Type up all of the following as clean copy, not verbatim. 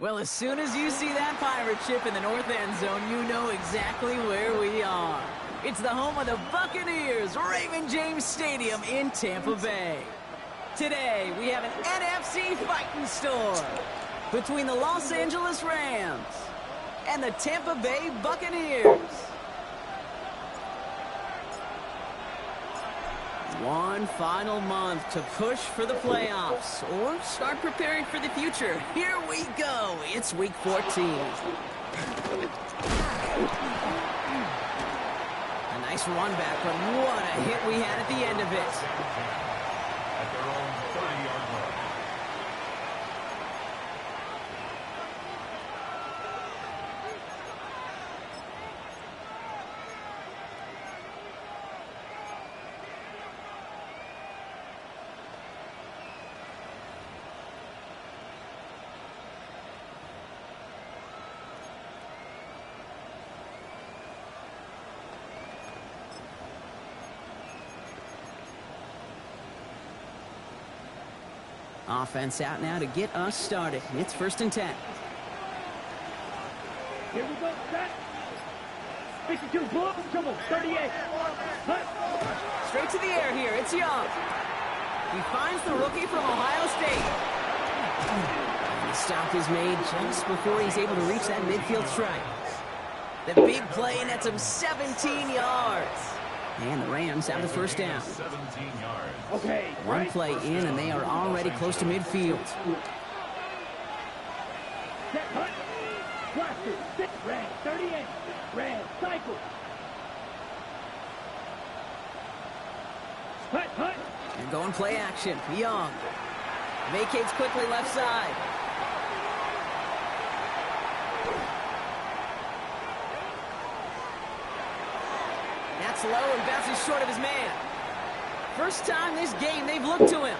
Well, as soon as you see that pirate ship in the north end zone, you know exactly where we are. It's the home of the Buccaneers, Raymond James Stadium in Tampa Bay. Today, we have an NFC fighting storm between the Los Angeles Rams and the Tampa Bay Buccaneers. One final month to push for the playoffs or start preparing for the future. Here we go. It's week 14. A nice run back, but what a hit we had at the end of it. At their own 30-yard line. Offense out now to get us started. It's 1st and 10. Here we go, set. 52, pull up, trouble, 38. Hut. Straight to the air here. It's Young. He finds the rookie from Ohio State. The stop is made just before he's able to reach that midfield strike. The big play, and that's him 17 yards. And the Rams have the first down. 17 yards. Okay, One right. play in, and they are already close to midfield. Set, hut. Blaster, sit, red, 38. Red, cycle. Hut, hut. And going play action. Young vacates quickly left side. That's low and bounces short of his man. First time this game they've looked to him.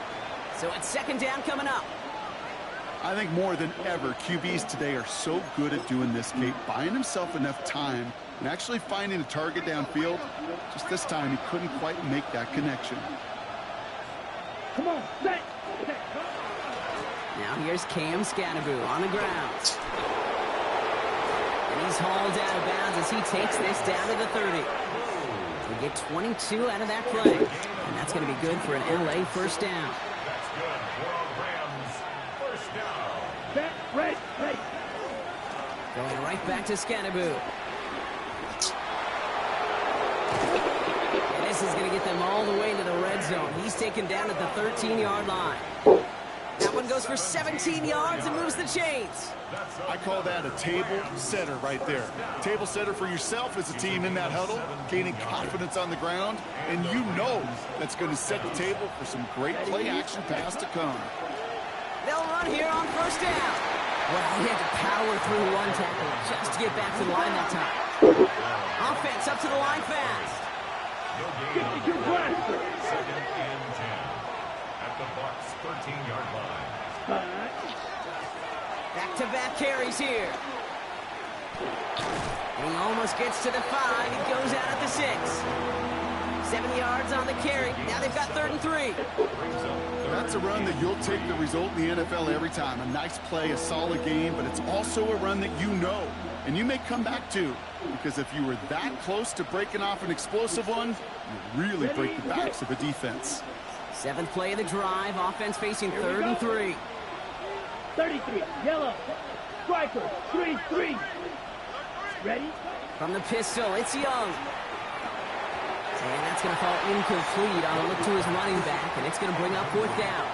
So it's 2nd down coming up. I think more than ever, QBs today are so good at doing this, Kate, buying himself enough time and actually finding a target downfield. Just this time, he couldn't quite make that connection. Come on, set. Now here's Cam Scannaboo on the ground. And he's hauled out of bounds as he takes this down to the 30. We get 22 out of that play. And that's going to be good for an LA first down. That's good for a Rams first down. Set, red, red. Going right back to Scannaboo. And this is going to get them all the way into the red zone. He's taken down at the 13-yard line. That one goes for 17 yards and moves the chains. I call that a table setter right there. Table setter for yourself as a team in that huddle, gaining confidence on the ground, and you know that's going to set the table for some great play action pass to come. They'll run here on first down. Well, he had to power through one tackle just to get back to the line that time. Offense up to the line fast. No gain on 52 blaster. 2nd and 10 at the Bucs 13-yard line. Back-to-back carries here. And he almost gets to the 5. He goes out at the 6. 7 yards on the carry. Now they've got 3rd and 3. That's a run that you'll take the result in the NFL every time. A nice play, a solid game, but it's also a run that you know, and you may come back to, because if you were that close to breaking off an explosive one, you really break the backs of the defense. 7th play of the drive. Offense facing 3rd and 3. 33, yellow. Strike. striker. 3-3. Ready? From the pistol, it's Young. And that's going to fall incomplete on a look to his running back, and it's going to bring up 4th down.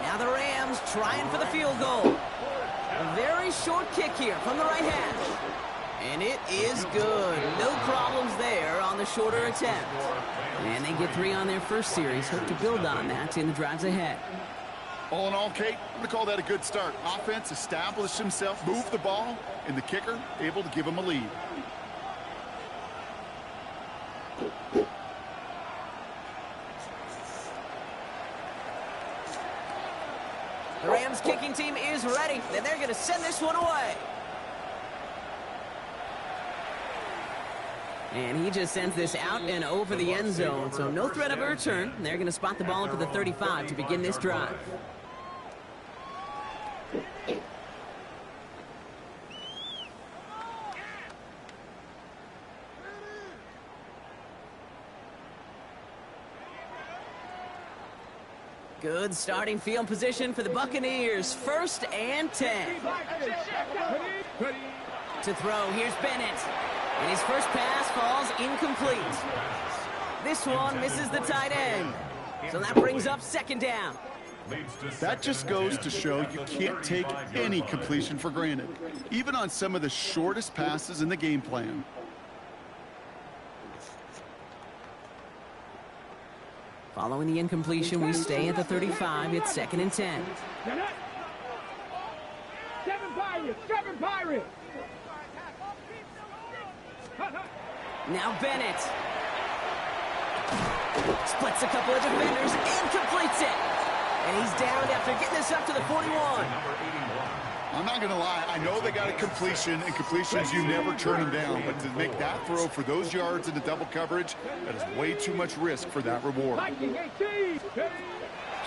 Now the Rams trying for the field goal. A very short kick here from the right hash. And it is good. No problems there on the shorter attempt. And they get 3 on their first series. Hope to build on that in the drives ahead. All in all, Kate, I'm going to call that a good start. Offense established himself, moved the ball, and the kicker able to give him a lead. The Rams kicking team is ready, and they're going to send this one away. And he just sends this out and over the end zone, so no threat of a return. They're going to spot the ball up at the 35 to begin this drive. Good starting field position for the Buccaneers. 1st and 10. To throw, here's Bennett. And his first pass falls incomplete. This one misses the tight end. So that brings up 2nd down. That just goes to show you can't take any completion for granted, even on some of the shortest passes in the game plan. Following the incompletion, we stay at the 35. It's 2nd and 10. 7 Pirates! 7 Pirates! Now Bennett. Splits a couple of defenders and completes it. And he's down after getting this up to the 41. I'm not going to lie. I know they got a completion, and completions, you never turn them down. But to make that throw for those yards into double coverage, that is way too much risk for that reward.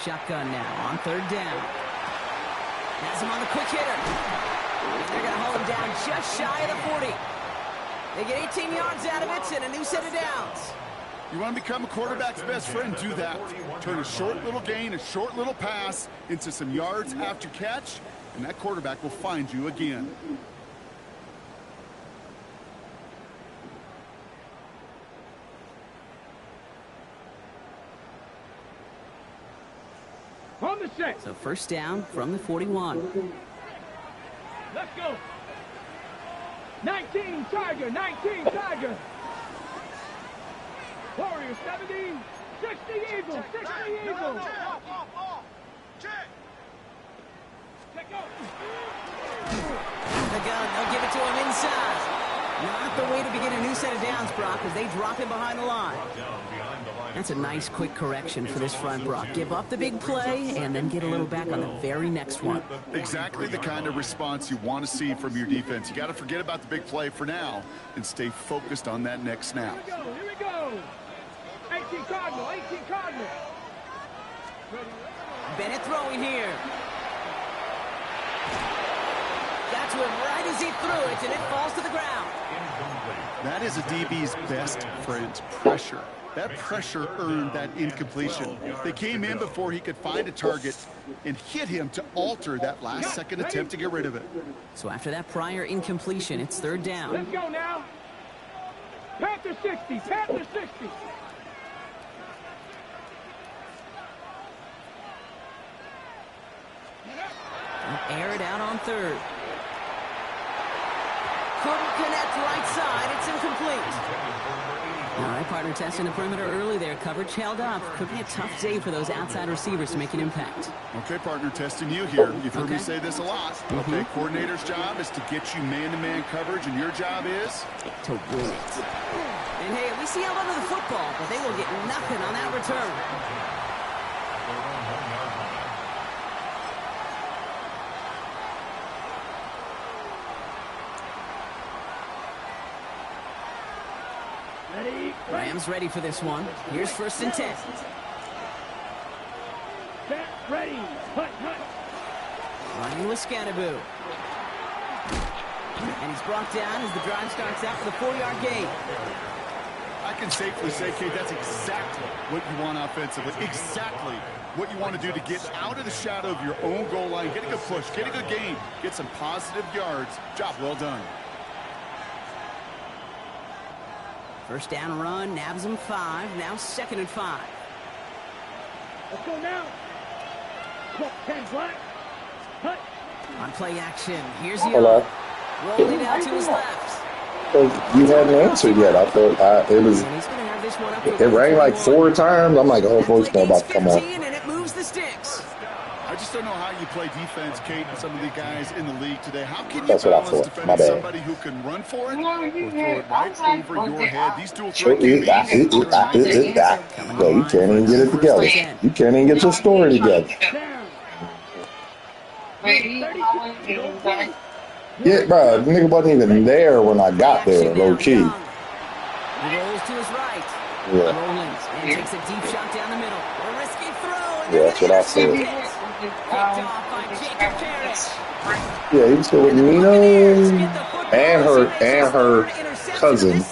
Shotgun now on 3rd down. Has him on the quick hitter. And they're going to hold him down just shy of the 40. They get 18 yards out of it and a new set of downs. You want to become a quarterback's best friend, do that. Turn a short little gain, a short little pass into some yards after catch, and that quarterback will find you again. On the set. So 1st down from the 41. Let's go. 19 Tiger, 19 Tiger. Warriors 70, 60 Eagles, 60 Eagles. Check out. The gun, they'll give it to him inside. Not the way to begin a new set of downs, Brock, as they drop him behind the line. That's a nice quick correction for this front, Brock. Give up the big play and then get a little back on the very next one. Exactly the kind of response you want to see from your defense. You got to forget about the big play for now and stay focused on that next snap. Here we go. 18 Cardinal, 18 Cardinal. Bennett throwing here. Got to him right as he threw it, and it falls to the ground. That is a DB's best friend, pressure. That pressure earned that incompletion. They came in before he could find a target and hit him to alter that last-second attempt to get rid of it. So after that prior incompletion, it's 3rd down. Let's go now. Panther 60, Panther 60. Air it out on 3rd. Couldn't connect right side. It's incomplete. All right, partner testing the perimeter early there. Coverage held up. Could be a tough day for those outside receivers to make an impact. Okay, partner, testing you here. You've heard me say this a lot. Okay, coordinator's job is to get you man-to-man coverage, and your job is? To win it. And hey, we see out under the football, but they will get nothing on that return. Rams ready for this one. Here's 1st and 10. Set, ready. Hut, hut. Running with Scannaboo. And he's brought down as the drive starts out for the 4-yard gain. I can safely say, Kate, that's exactly what you want offensively. Exactly what you want to do to get out of the shadow of your own goal line, get a good push, get a good gain, get some positive yards. Job well done. First down run, nabs him 5. Now 2nd and 5. Let's go now. 10 black. Cut. On play action, here's Hello. Young. Rolling out to his left. You hadn't answered yet. I thought it was. And he's going to have this one up for It rang like 4 times. I'm like, oh, voicemail about to come on. And it moves the sticks. I just don't know how you play defense, Kate, and some of the guys in the league today. How can you That's what I balance thought. defending My bad. somebody who can run for it or throw it right over your head? These dual threat QBs. Yo, you can't even get it together. You can't even get your story together. Yeah, bro, the nigga wasn't even there when I got there, low key. He rolls to his right. Yeah. Rollins and takes a deep shot down the middle. A risky throw. And Yeah, that's what I said. Picked off by Jacob Parrish. Yeah, he was still with Nino and her cousin.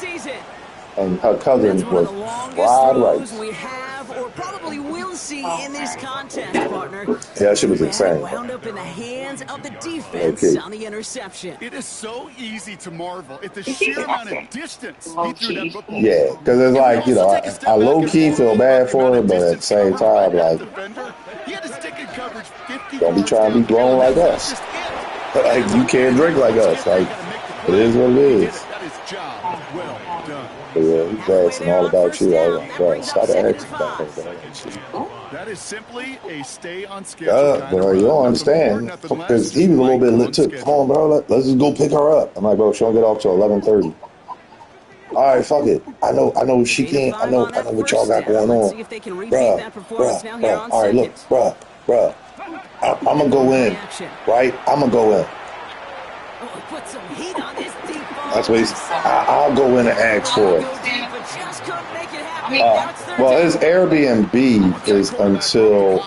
And her cousin That's one was of the longest fried throws rice. we have or probably will see in this contest, partner. Yeah, that shit was insane. Wound up in the hands of the defense Okay. on the interception. It is so easy to marvel at the sheer amount of distance he threw that football. Yeah, because it's like, you know, I low-key feel bad for her, but at the same time, like, don't be trying to be grown like us. Like, you can't drink like us. Like, it is what it is. That is job well done. But yeah, he's asking all about you. I was like, bro, stop asking about her. That is simply a stay on schedule. Yeah, bro, you don't understand. Because he was a little bit lit too. Come on, bro, let's just go pick her up. I'm like, bro, she don't get off till 11:30. All right, fuck it. I know she can't. I know what y'all got going on. Bruh. All right, look, bruh. I'm gonna go in, right? I'm gonna go in. Put some heat on this deep ball. That's what he's. I'll go in and ask for it. Well, his Airbnb is until.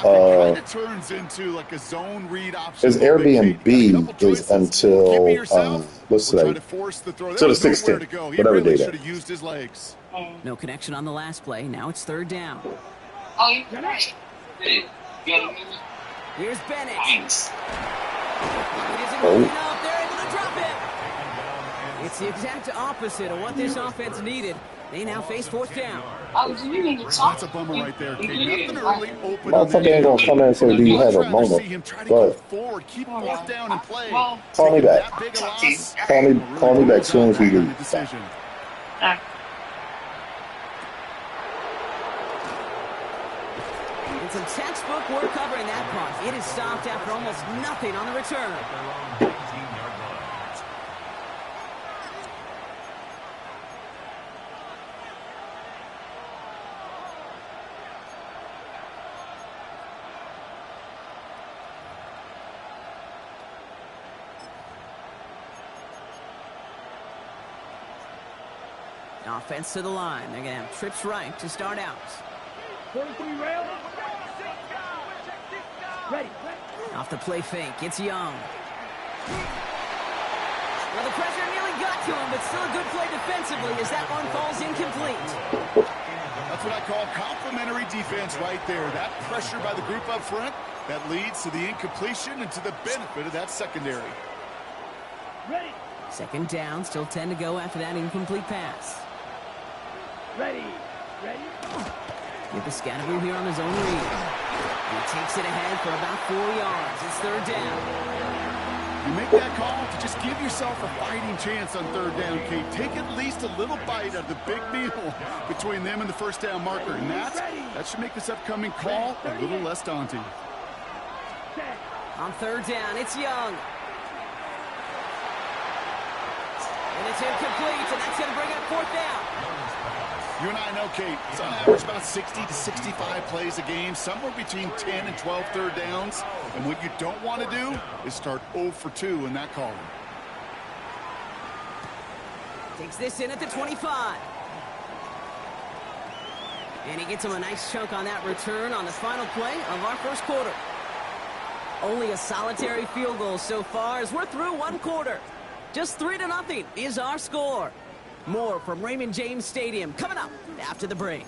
His Airbnb is until. What's today? Till the 16th. Whatever day that is. No connection on the last play. Now it's 3rd down. Here's Bennett. Oh. They're able to drop it. It's the exact opposite of what this offense needed. They now face 4th down. That's a bummer right there. Nothing early, open. Motherfucker ain't gonna come in and say, do you have a moment? But keep 4th down and play. Call me back. Call me back as soon as we leave. It's some textbook work covering that punt. It is stopped after almost nothing on the return. 19-yard line. Offense to the line. They're going to have trips right to start out. 43 rail. Ready. Off the play fake. It's Young. Well, the pressure nearly got to him, but still a good play defensively as that one falls incomplete. That's what I call complimentary defense right there. That pressure by the group up front, that leads to the incompletion and to the benefit of that secondary. Ready. 2nd down. Still 10 to go after that incomplete pass. Ready. Get the Scatteroo here on his own read. He takes it ahead for about 4 yards. It's 3rd down. You make that call to just give yourself a fighting chance on 3rd down, Kate. Take at least a little bite out of the big meal between them and the 1st down marker. And that should make this upcoming call a little less daunting. On 3rd down, it's Young. And it's incomplete, and that's going to bring up 4th down. You and I know, Kate, it's on average about 60 to 65 plays a game, somewhere between 10 and 12 3rd downs. And what you don't want to do is start 0 for 2 in that column. Takes this in at the 25. And he gets him a nice chunk on that return on the final play of our 1st quarter. Only a solitary field goal so far as we're through 1 quarter. Just 3-0 is our score. More from Raymond James Stadium coming up after the break.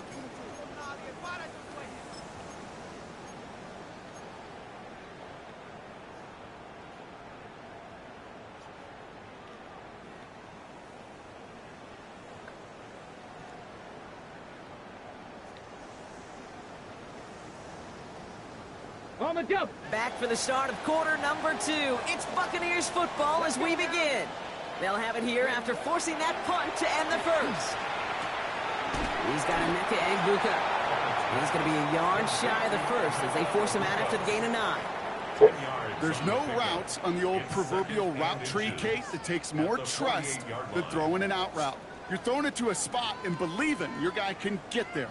On the jump. Back for the start of quarter number 2. It's Buccaneers football as we begin. They'll have it here after forcing that punt to end the first. He's got Emeka Egbuka. He's going to be a yard shy of the first as they force him out after the gain of 9. There's no routes on the old proverbial route tree, Kate, that takes more trust than throwing an out route. You're throwing it to a spot and believing your guy can get there.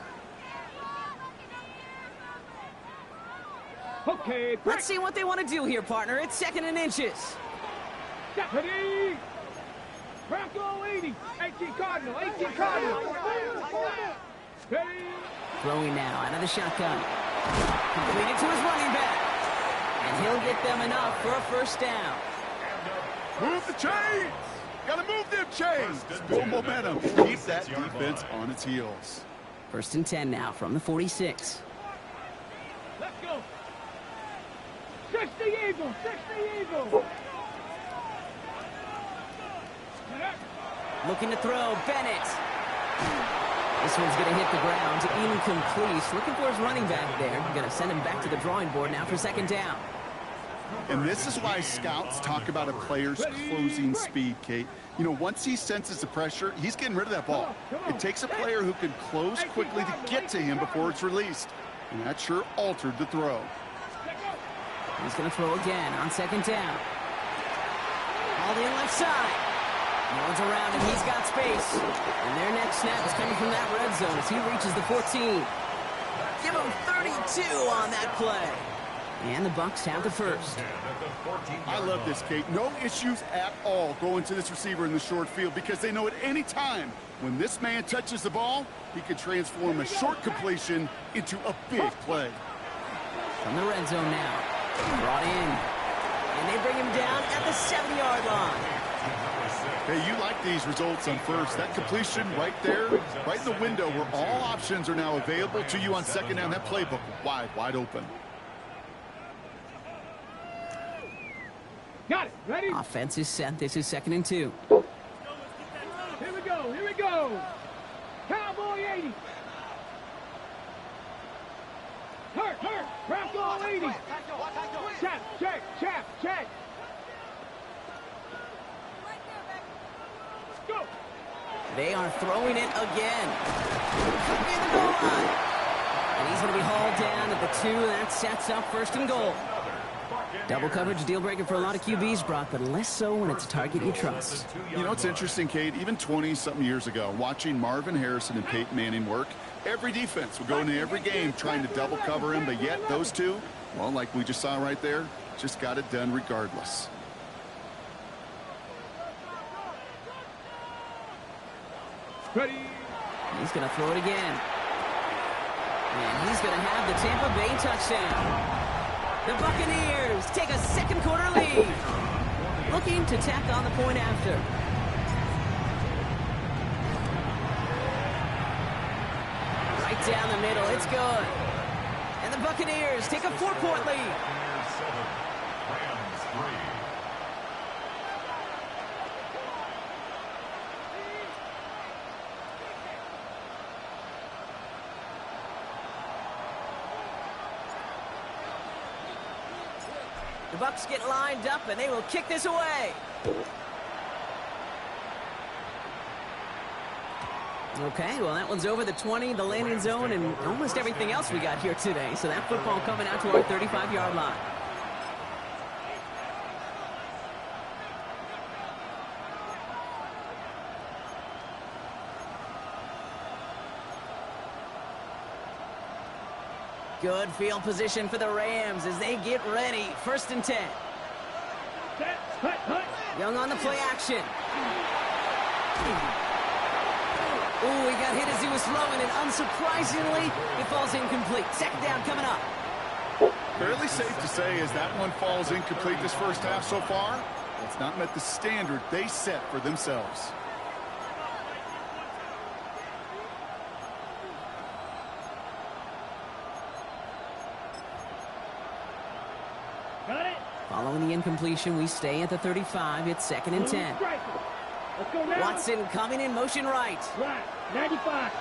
Okay, break. Let's see what they want to do here, partner. It's 2nd and inches. Deputy! Bronco 80. 18 Cardinal. 18 Cardinal. Ready? Throwing now out of the shotgun. Completed to his running back. And he'll get them enough for a first down. Move the chains! Gotta move them chains! Build momentum. Keep that defense on its heels. 1st and 10 now from the 46. Let's go. 60 Eagles. 60 Eagles. Looking to throw, Bennett. This one's going to hit the ground, incomplete. Looking for his running back there. Going to send him back to the drawing board now for 2nd down. And this is why scouts talk about a player's closing speed, Kate. You know, once he senses the pressure, he's getting rid of that ball. It takes a player who can close quickly to get to him before it's released. And that sure altered the throw. He's going to throw again on 2nd down. All in left side. Runs around and he's got space. And their next snap is coming from that red zone as he reaches the 14. Give him 32 on that play. And the Bucs have the first. I love this, Kate. No issues at all going to this receiver in the short field because they know at any time when this man touches the ball, he can transform a short completion into a big play. From the red zone now. Brought in. And they bring him down at the 7-yard line. Hey, you like these results on first. That completion right there, right in the window where all options are now available to you on 2nd down. That playbook wide open. Got it. Ready? Offense is set. This is 2nd and 2. Here we go. Here we go. Cowboy 80. Hurt. Bronco 80. Check. Go. They are throwing it again. In the goal line. And he's going to be hauled down at the 2. That sets up 1st and goal. Double coverage, deal breaker for a lot of QBs, Brock, but less so when it's a target you trust. You know, it's interesting, Kate, even 20-something years ago, watching Marvin Harrison and Peyton Manning work, every defense would go into every game trying to double cover him, but yet those two, well, like we just saw right there, just got it done regardless. Ready? He's going to throw it again. And he's going to have the Tampa Bay touchdown. The Buccaneers take a 2nd quarter lead. Looking to tack on the point after. Right down the middle. It's good. And the Buccaneers take a 4-point lead. Rams 3. The Bucs get lined up, and they will kick this away. Okay, well, that one's over the 20, the landing zone, and almost everything else we got here today. So that football coming out to our 35-yard line. Good field position for the Rams as they get ready. 1st and 10. Young on the play action. Ooh, he got hit as he was throwing, and unsurprisingly, it falls incomplete. 2nd down coming up. Fairly safe to say as that one falls incomplete this first half so far, it's not met the standard they set for themselves. Following the incompletion, we stay at the 35. It's 2nd and 10. Let's go now. Watson coming in motion right. Right, 95.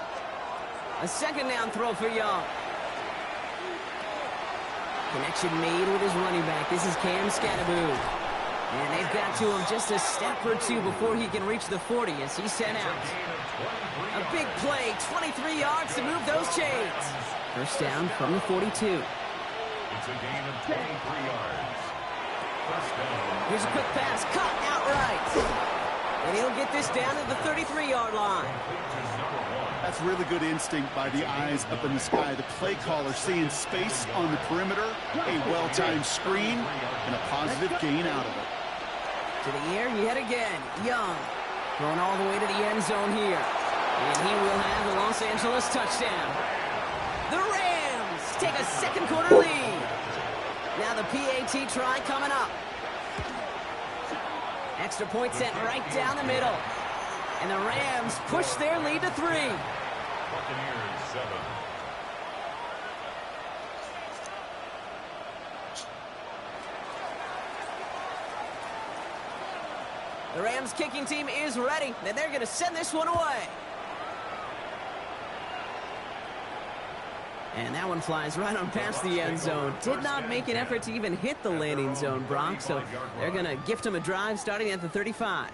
A 2nd down throw for Young. Connection made with his running back. This is Cam Scatteroo. And they've got to him just a step or two before he can reach the 40 as he's sent out. A big play, 23 yards to move those chains. First down from the 42. It's a gain of 23 yards. First down. Here's a quick pass, caught outright. And he'll get this down at the 33-yard line. That's really good instinct by the eyes up in the sky. The play caller seeing space on the perimeter, a well-timed screen, and a positive gain out of it. To the air, yet again, Young. Going all the way to the end zone here. And he will have the Los Angeles touchdown. The Rams take a second quarter lead. Now the PAT try coming up. Extra point sent right down the middle. And the Rams push their lead to 3. Buccaneers 7. The Rams kicking team is ready, and they're going to send this one away. And that one flies right on past the end zone. Did not make an effort to even hit the landing zone, Brock, so they're going to gift him a drive starting at the 35.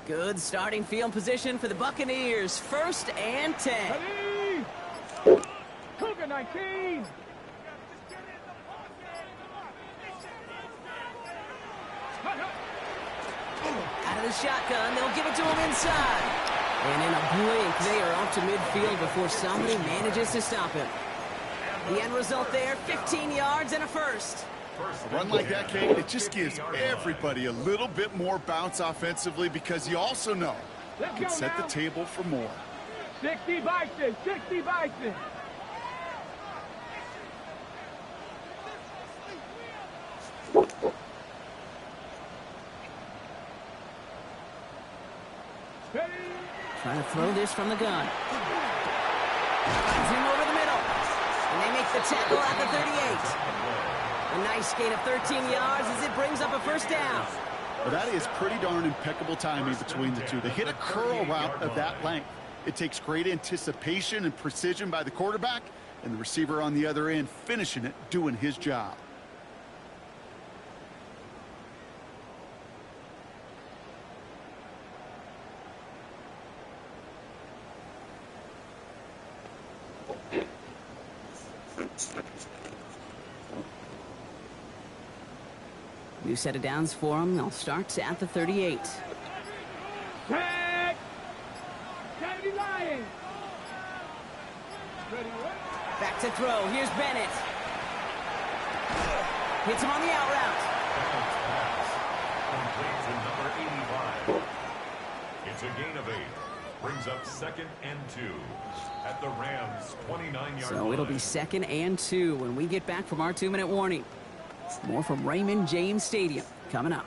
Good starting field position for the Buccaneers. 1st and 10. Ready? Cougar 19. Out of the shotgun, they'll give it to him inside. And in a blink, they are off to midfield before somebody manages to stop him. The end result there, 15 yards and a first. A run like that, Kate, it just gives everybody a little bit more bounce offensively because you also know you can set the table for more. 60 Bison, 60 Bison. Ready? Trying to throw this from the gun. Finds him over the middle. And they make the tackle at the 38. A nice gain of 13 yards as it brings up a first down. Well, that is pretty darn impeccable timing between the two. To hit a curl route of that length, it takes great anticipation and precision by the quarterback, and the receiver on the other end finishing it, doing his job. New set of downs for them. They'll start at the 38. Tag! Kennedy Lions! Ready, Back to throw. Here's Bennett. Hits him on the out route. Complete to number 85. It's a gain of 8. Brings up 2nd and 2 at the Rams' 29-yard line. So it'll be 2nd and 2 when we get back from our 2-minute warning. More from Raymond James Stadium coming up.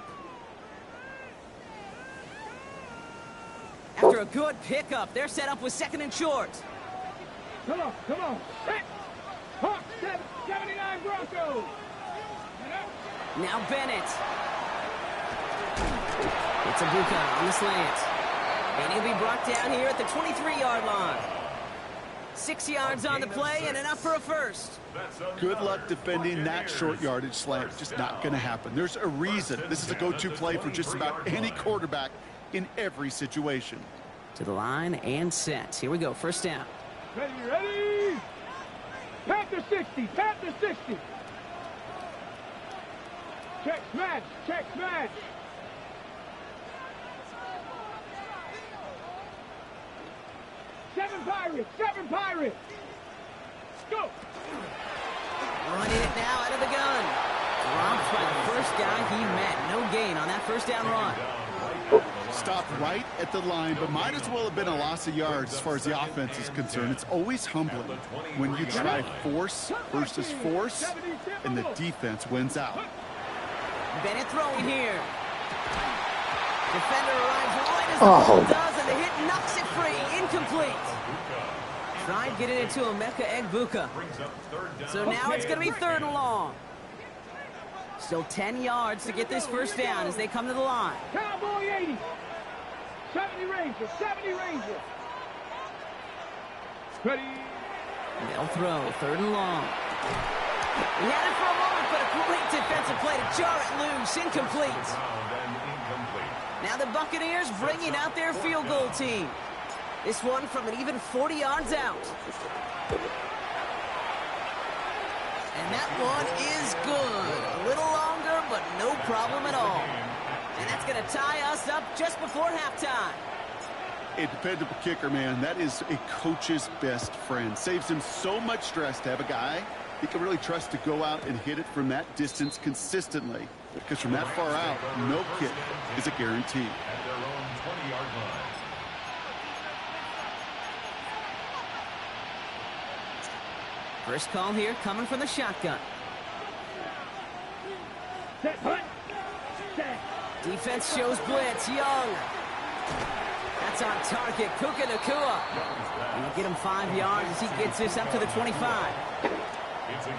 After a good pickup, they're set up with 2nd and short. Come on, come on. Hawk 79 Broncos. Now Bennett. It's a Buka on the slant. And he'll be brought down here at the 23-yard line. 6 yards on the play and enough for a first. Good luck defending that short yardage slant. Just not going to happen. There's a reason this is a go-to play for just about any quarterback in every situation. To the line and set. Here we go. First down. Ready, ready. Panther 60, Panther 60. Check smash, check smash. Seven Pirates. Go. Running it now out of the gun. Dropped by the first guy he met. No gain on that first down run. Stopped right at the line, but might as well have been a loss of yards as far as the offense is concerned. It's always humbling when you try force versus force, and the defense wins out. Bennett throwing here. Defender arrives right as the ball does, and the hit knocks it free. Incomplete. Tried getting it to Emeka Egbuka. So now it's going to be 3rd and long. Still 10 yards to get this first down as they come to the line. Cowboy 80. 70 Ranger. 70 Ranger. Ready. They'll throw 3rd and long. He had it for a moment, but a great defensive play to jar it loose. Incomplete. Now the Buccaneers bringing out their field goal team. This one from an even 40 yards out. And that one is good. A little longer, but no problem at all. And that's going to tie us up just before halftime. A dependable kicker, man. That is a coach's best friend. Saves him so much stress to have a guy he can really trust to go out and hit it from that distance consistently. Because from that far out, no kick is a guarantee. At their own 20-yard line. First call here coming from the shotgun. Set, hunt. Set. Defense shows blitz. Young. That's on target. Puka Nacua. And we'll get him 5 yards as he gets this up to the 25.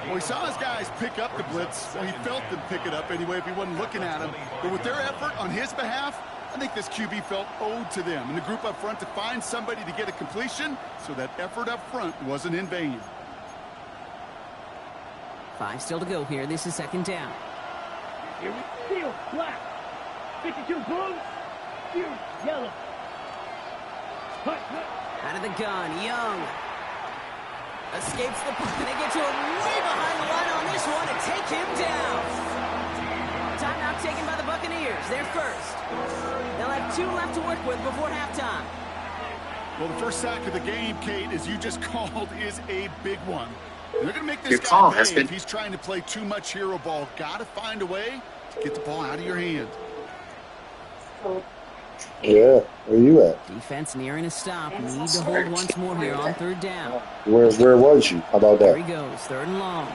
Well, he saw his guys pick up the blitz. Well, he felt them pick it up anyway if he wasn't looking at him. But with their effort on his behalf, I think this QB felt owed to them and the group up front to find somebody to get a completion, so that effort up front wasn't in vain. 5 still to go here. This is 2nd down. Here we steal. Black. 52 blue. Here, yellow. Hut, hut. Out of the gun. Young. Escapes the puck. And they get to him way behind the line on this one and take him down. Timeout taken by the Buccaneers. They're first. They'll have 2 left to work with before halftime. Well, the first sack of the game, Kate, as you just called, is a big one. They're going to make this guy pay if he's trying to play too much hero ball. Got to find a way to get the ball out of your hand. Yeah, where you at? Defense nearing a stop. Need to hold once more here on 3rd down. Where was you? How about There that? he goes, 3rd and long.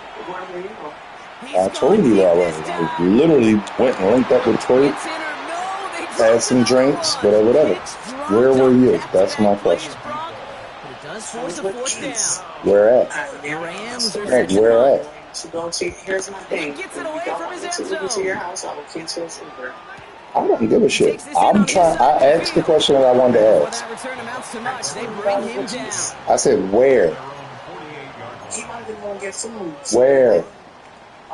I told you where I was. I literally went and linked up with Troy, had some drinks, whatever. Where were you? That's my question. It does force a 4th down. Where at? The Rams are Heck, where at? Here's my thing. He gets it away from his end zone. To your house, I will get to a silver. I don't give a shit. I'm trying. I asked the question that I wanted to ask. That return amounts to much. They bring him down. I said, where? He might have been get food. Where?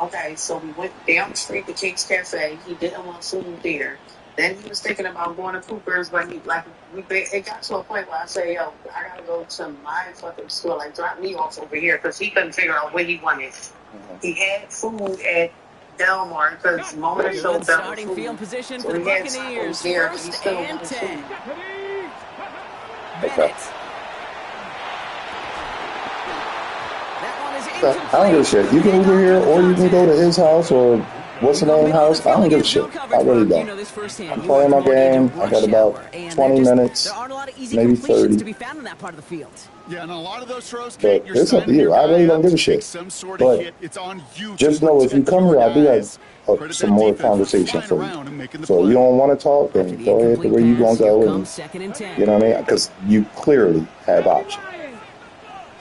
Okay, so we went down the street to King's Cafe. He didn't want food there. Then he was thinking about going to Cooper's, but it got to a point where I say, yo, I gotta go to my fucking store, like drop me off over here, because he couldn't figure out what he wanted. He had food at Delmar, because Mona showed them starting food. field position So for the he had Buccaneers. there, 1st and 10. Okay. Bennett. That one is incomplete. I don't give a shit. You can Uber here, or you can go to his house, or what's the name house? I don't give a shit. I really don't. I'm playing my game. I got about 20 minutes, maybe 30. To be found in that part of the field. Yeah, and a lot of those throws, But Kate, it's up to you. I really don't give a shit. But it's on you. just know if you come here, I do have some more conversation for you. So if you don't want to talk, then go ahead to where you going to go. And, you know what I mean? Because you clearly have options.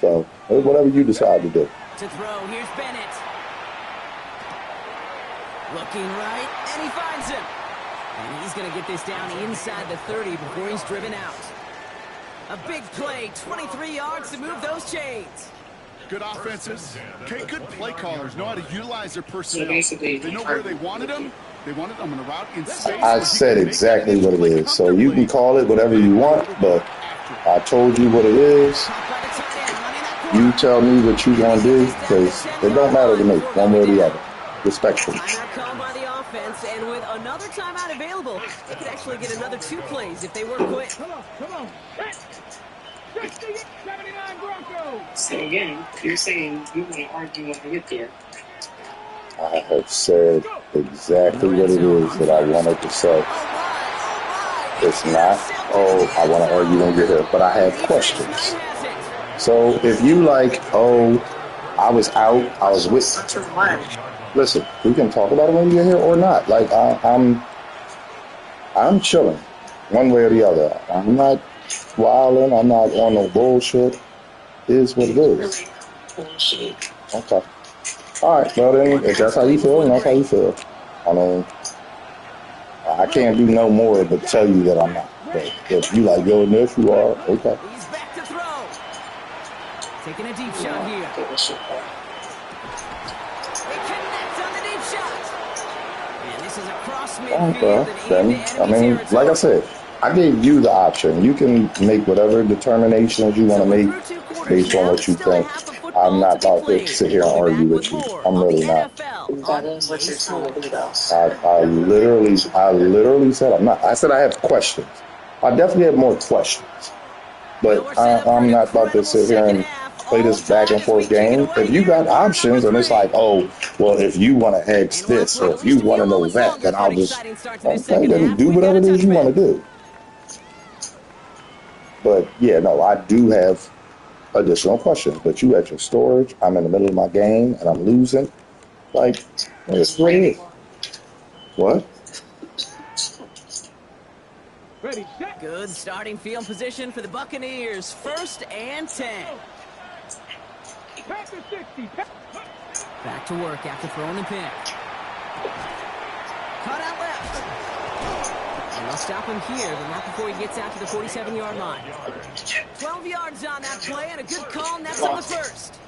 So whatever you decide to do. To throw, here's Bennett. Looking right, and he finds him. And he's going to get this down inside the 30 before he's driven out. A big play, 23 yards to move those chains. Good offenses. Okay, good play callers know how to utilize their personnel. They know where they wanted them. They wanted them on the route in space. I said exactly what it is. So you can call it whatever you want, but I told you what it is. You tell me what you want to do, because it don't matter to me, one way or the other. Respectfully. Timeout called by the offense, and with another timeout available, they could actually get another 2 plays if they were quick. Come on. 79 Broncos. So again, you're saying you want to argue when I get there. I have said exactly what it is that I wanted to say. It's not, oh, I want to argue when you're here, but I have questions. So if you like, oh, I was out, I was with. Listen, we can talk about it when you're here or not. Like I'm chilling, one way or the other. I'm not wilding. I'm not on no bullshit. It is what it is. Okay. All right. Well then, if that's how you feel, then that's how you feel. I mean, I can't do no more but tell you that I'm not. But if you like, yo, Nick, you are, okay. He's back to throw. Taking a deep shot here. They connect on the deep shot. And this is across midfield. Then, I mean, like I said, I gave you the option. You can make whatever determinations you want to make based on what you think. I'm not about to sit here and argue with you. I'm really not. I literally said I'm not. I said I have questions. I definitely have more questions. But I'm not about to sit here and play this back and forth game. If you got options and it's like, oh, well, if you want to ask this or if you want to know that, then I'll just, okay, then do whatever it is you want to do. But yeah, no, I do have additional questions. But you at your storage, I'm in the middle of my game and I'm losing. Like, it's what it is. What? Ready, set. Good starting field position for the Buccaneers. 1st and 10. Back to 60. Back to work after throwing the pick. Cut out left. And they'll stop him here, but not before he gets out to the 47-yard line. 12 yards on that play, and a good call, and that's on the first.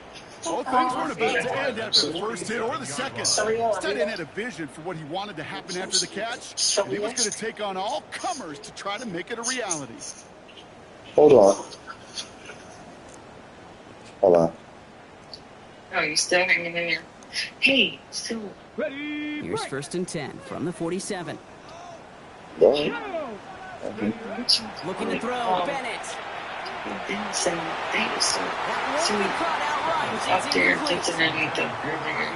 Both things weren't about to end after the first hit or the second. This tight end had a vision for what he wanted to happen after the catch, and he was going to take on all comers to try to make it a reality. Hold on. Oh, you still hanging in there? Hey, still. Ready, Here's 1st and 10 from the 47. Go. Looking to throw, Bennett. Out there just underneath the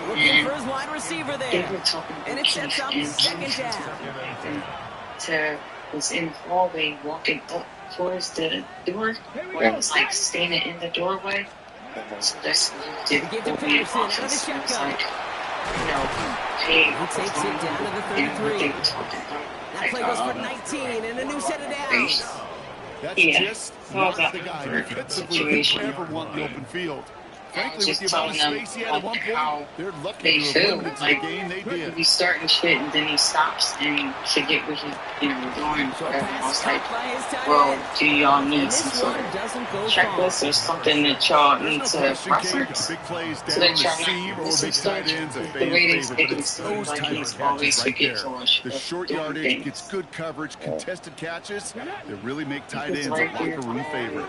Looking for his wide receiver there. And it sets up 2nd down. Was in the hallway walking up towards the door where it was like standing in the doorway. So that's did albeit office. It was like, you know, hey, He takes it down to the 33. That play goes for 19 and a new set of downs. That's Yeah. just All not about the guy the defensively who situation. ever want the open field. Frankly, Just with the amount of telling them, space he had at one how point, they're lucky they to have feel. limited to the Like, game they did. he's starting shit and then he stops and forget what he's doing. Whatever. I was like, well, do y'all need some sort of checklist or something that y'all need to reference? Big plays So down that the y'all seam or this big is tight ends, a the fan way he's favorite, but getting it's so those like type he's of always catches right there. forgetful. The short yardage gets good coverage, contested catches that really make tight ends a locker room favorite.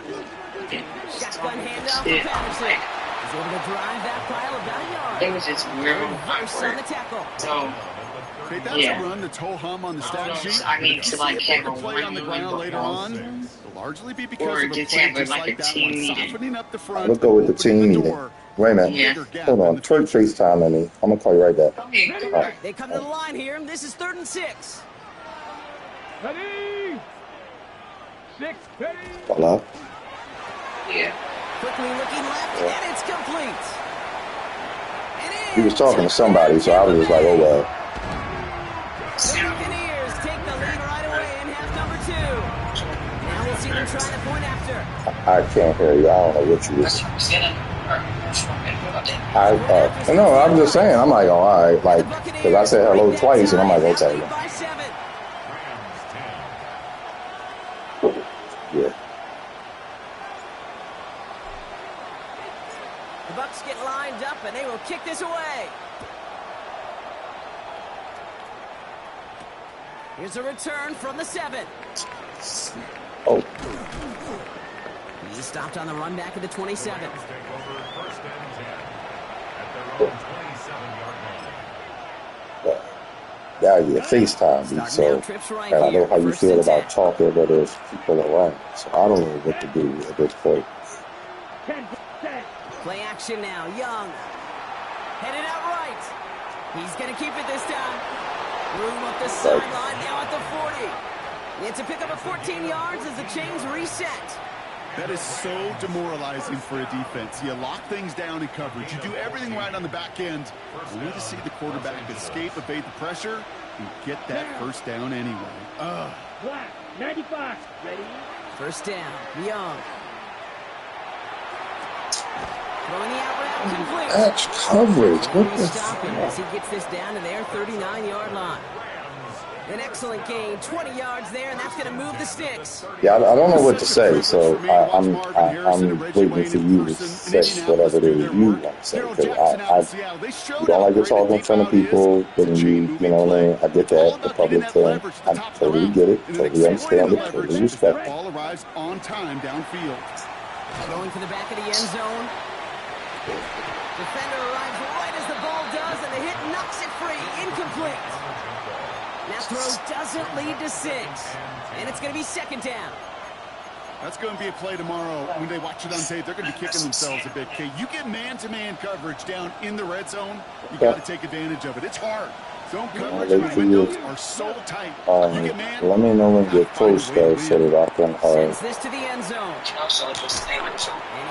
Shotgun handoff to Patterson. He's able to drive that pile about a yard. It was just real Reverse on the awkward. tackle. So, Okay, that's Yeah. a run that's ho-hum on the stat sheet. I need But if to, you like, see a have bigger a play on the one-on-one ground later football. on, it'll largely be because Or of a just play have it just like like a that team one, meeting. softening up the front, Let's go with the opening team the meeting. door. Wait a minute. Yeah. Bigger gap Hold in on. the Trey FaceTime me. I'm going to call you right back. Come here, come All here. right. They come to the line here. This is 3rd and 6. Ready. 6, ready. Voila. Yeah. Quickly looking left, and it's complete. And He was talking to somebody, so I was just like, oh, well. The Buccaneers take the lead right away in half number 2. Now we'll see them trying to point after. I can't hear you. I don't know what you were saying. No, I'm just saying. I'm like, oh, all right. Like, because I said hello twice, and I'm like, okay. Lead by 7. Yeah. The Bucs get lined up, and they will kick this away. Here's a return from the 7. Oh, He stopped on the run back at the 27. Take over 1st and 10 at their own 27-yard line. yeah, yeah, FaceTime me. So, and I know how you feel about talking, but there's people around. So I don't know what to do at this point. 10, set. Play action now. Young. Headed out right. He's going to keep it this time. Room up the sideline now at the 40. It's a pickup of 14 yards as the chains reset. That is so demoralizing for a defense. You lock things down in coverage. You do everything right on the back end, only to see the quarterback escape, evade the pressure, and get that first down anyway. Black, 95. Ready? First down, Young. Throwing the out route complete. Match coverage. What the Stopping as he gets this down to their 39-yard line. An excellent gain, 20 yards there, and that's going to move the sticks. Yeah, I don't know what to say, so I'm waiting for you to say whatever it is you want to say. Because you don't like to talk in front of people, then you know what I mean? I get that, the public thing. I totally get it, totally understand it, totally respect it. Ball arrives on time downfield. Going for the back of the end zone. Defender arrives right as the ball does, and the hit knocks it free. Incomplete. That throw doesn't lead to 6. And it's going to be second down. That's going to be a play tomorrow. When they watch it on tape, they're going to be kicking themselves a bit. Okay, you get man-to-man coverage down in the red zone, you got to take advantage of it. It's hard. Zone coverage windows are so tight. You get man. Let me know when you're close, though, so that I can. Sends this to the end zone. And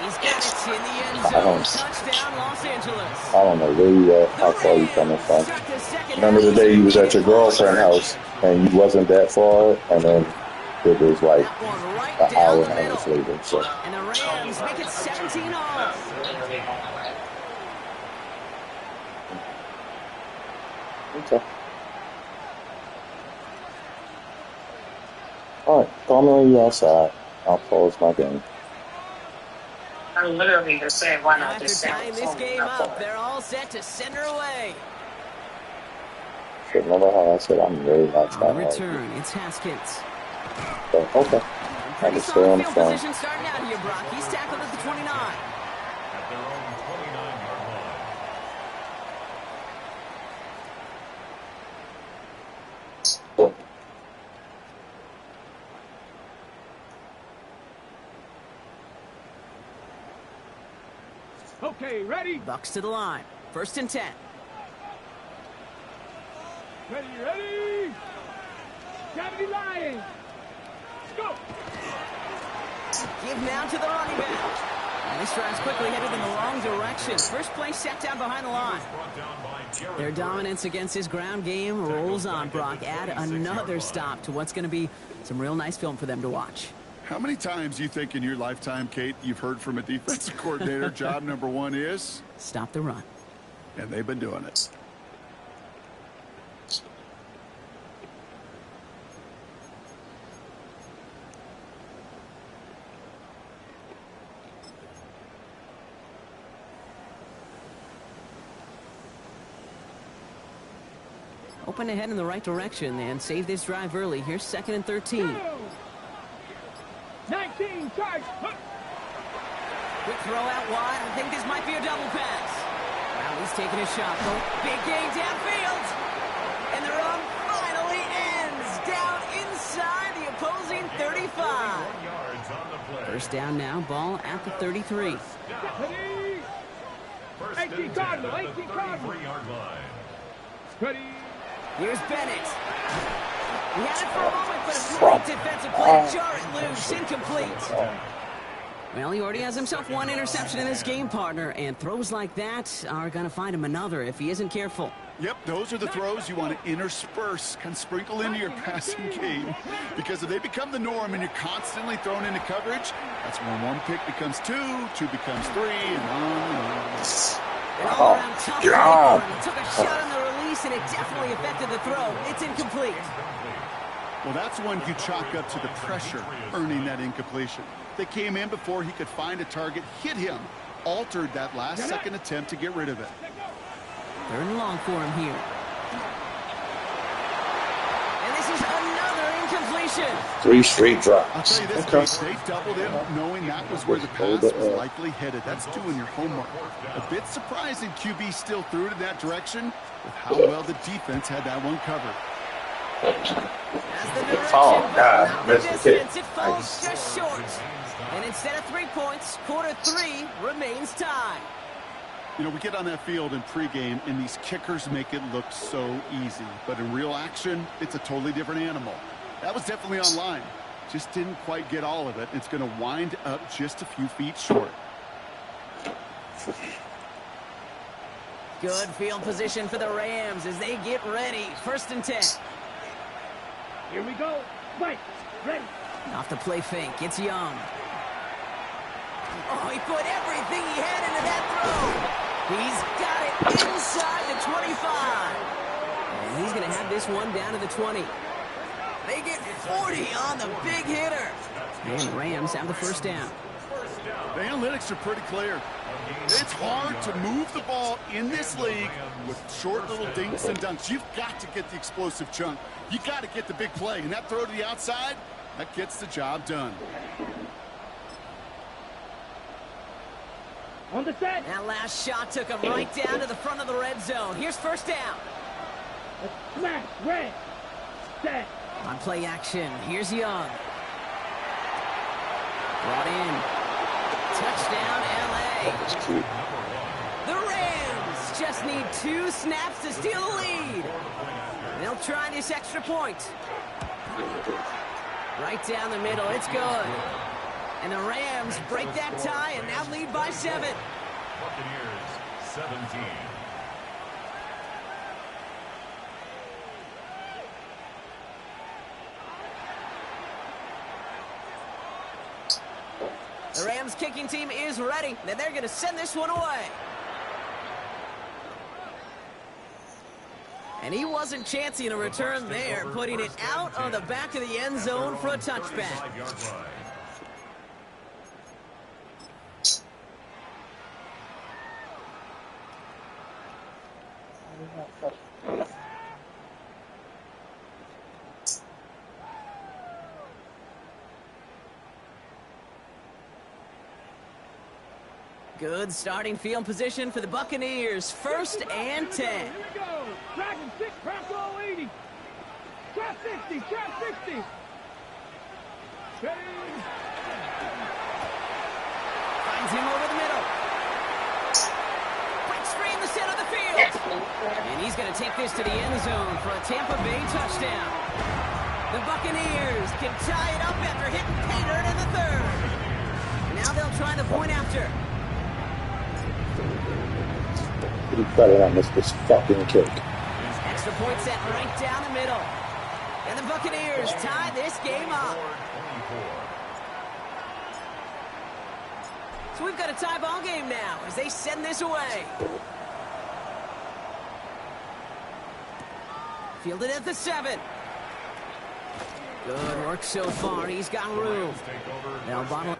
he's got it in the end zone. Touchdown, Los Angeles. I don't know where you at, how far you coming from. Remember the day you was at your girlfriend's house and you wasn't that far, and then it was like an hour and a half later. So. And the Rams make it 17-all. Okay. All right, call me when you're outside. I'll pause my game. I literally just said, why not After just tying this game up, they're all set to send her away. So remember how I said I'm really not trying to return, it's Haskins. So, okay. Pretty solid field position starting out here, Brock. He's tackled at the 29. At their own 29-yard line. Okay, ready? Bucks to the line. First and 10. Ready? Gravity Lions. Go. Give now to the running back. And this drive's quickly headed in the wrong direction. First play set down behind the line. Their dominance against his ground game rolls on, Brock. Add another stop to what's going to be some real nice film for them to watch. How many times you think in your lifetime, Kate, you've heard from a defensive coordinator, job number 1 is? Stop the run. And they've been doing it. Open ahead in the right direction and save this drive early. Here's 2nd and 13. 19, charge. Quick throw out wide. I think this might be a double pass. Wow, he's taking a shot. Big gain downfield. And the run finally ends down inside the opposing 35. First down now, ball at the 33. 18 Cardinal, 18 Cardinal. Ready. Here's Bennett. He had it for a moment, but a great defensive play to jar it loose. Incomplete. Well, he already has himself 1 interception in this game, partner, and throws like that are going to find him another if he isn't careful. Yep, those are the throws you want to intersperse, kind of sprinkle into your passing game, because if they become the norm and you're constantly thrown into coverage, that's when 1 pick becomes 2, 2 becomes 3, and on and on. He took a shot on the release, and it definitely affected the throw. It's incomplete. Well, that's when you chalk up to the pressure, earning that incompletion. They came in before he could find a target, hit him, altered that last-second attempt to get rid of it. 3rd and long for him here. And this is another incompletion. 3 straight drops. I'll tell you this, they doubled him, knowing that was where the pass was likely headed. That's doing your homework. A bit surprising QB still threw it in that direction with how well the defense had that one covered. Oh, God. Missed the kick. It falls just short. And instead of 3 points, quarter 3 remains tied. You know, we get on that field in pregame, and these kickers make it look so easy. But in real action, it's a totally different animal. That was definitely online. Just didn't quite get all of it. It's going to wind up just a few feet short. Good field position for the Rams as they get ready. 1st and 10. Here we go. Right. Ready. Off the play fake. It's Young. Oh, he put everything he had into that throw. He's got it inside the 25. And he's going to have this one down to the 20. They get 40 on the big hitter. And Rams have the 1st down. The analytics are pretty clear. It's hard to move the ball in this league with short little dinks and dunks. You've got to get the explosive chunk. You got to get the big play. And that throw to the outside, that gets the job done. On the set. That last shot took him right down to the front of the red zone. Here's 1st down. Smash. Red. Set. On play action, here's Young. Brought in. Touchdown, L.A. That's cute. The Rams just need 2 snaps to steal the lead. They'll try this extra point. Right down the middle, it's good. And the Rams break that tie and now lead by 7. Buccaneers 17. The Rams kicking team is ready, and they're going to send this one away. And he wasn't chancing a return there, putting it out of the back of the end zone for a touchback. Good starting field position for the Buccaneers. 1st and 10. Here we go. Track 6, trap roll 80. Trap 60, trap 60. Finds him over the middle. Breaks free in the center of the field. And he's going to take this to the end zone for a Tampa Bay touchdown. The Buccaneers can tie it up after hitting Paydirt in the 3rd. Now they'll try the point after. You better not miss this fucking kick. Extra point set right down the middle. And the Buccaneers tie this game up. So we've got a tie ball game now as they send this away. Fielded at the 7. Good work so far. He's got room. Now bottle.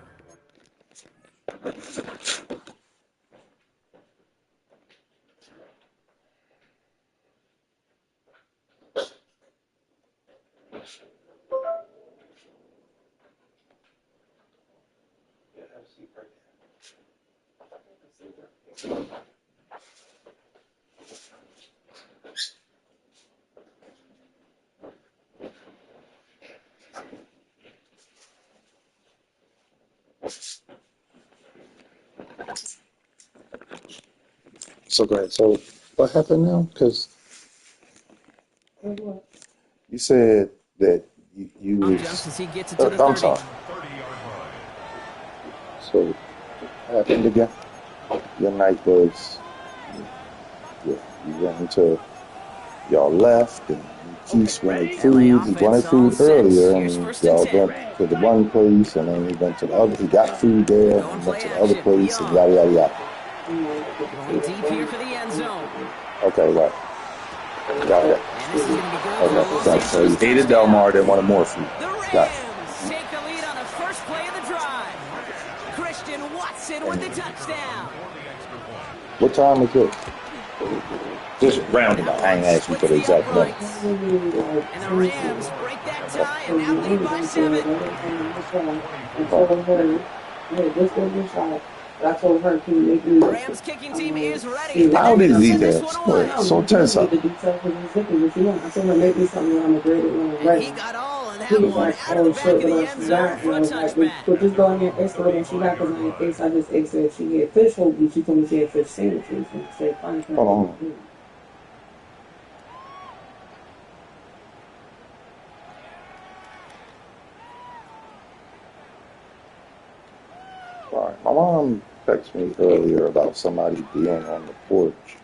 So go ahead. So what happened now? Because you said that you was. As he gets it to the I'm 30. sorry. So what happened again? Your night was. Yeah, you went into. Y'all left and Keith wanted food. He wanted food earlier, and y'all went to the one place, and then he went to the other. He got food there, and went to the other place, and yada yada yada. Going deep here for the end zone. Okay, right. Got it. Okay, so you hated Delmar, then wanted more food. The Got it. Rams take the lead on the first play of the drive. Christian Watson with the touchdown. What time is it? Just roundabout. I ain't asking for the exact number. And the Rams break that tie and now lead by 7. I told her, can you make me... Rams kicking team is ready. How did he that? So tell us something. I told her, make me something when I'm a graded when I'm ready. He got all of that He was one like, out of the oh back shit, of the what end else zone you for a got? touchback. But just go in there, ask her what she got, because I ain't face. I just asked her if she had fish hoagie. She told me she had fish sandwiches. And she said, fine. Hold on. My mom texted me earlier about somebody being on the porch,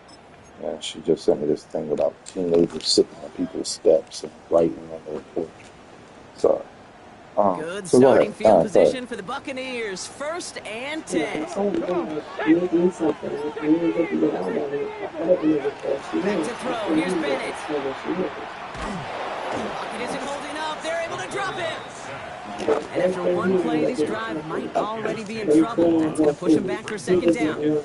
and she just sent me this thing about teenagers sitting on people's steps and writing on their porch. Sorry. Good So go starting ahead. field position for the Buccaneers. 1st and 10. Back to throw. Here's Bennett. Pocket isn't holding up. They're able to drop it. And after one play, this drive might already be in trouble. That's going to push them back for 2nd down.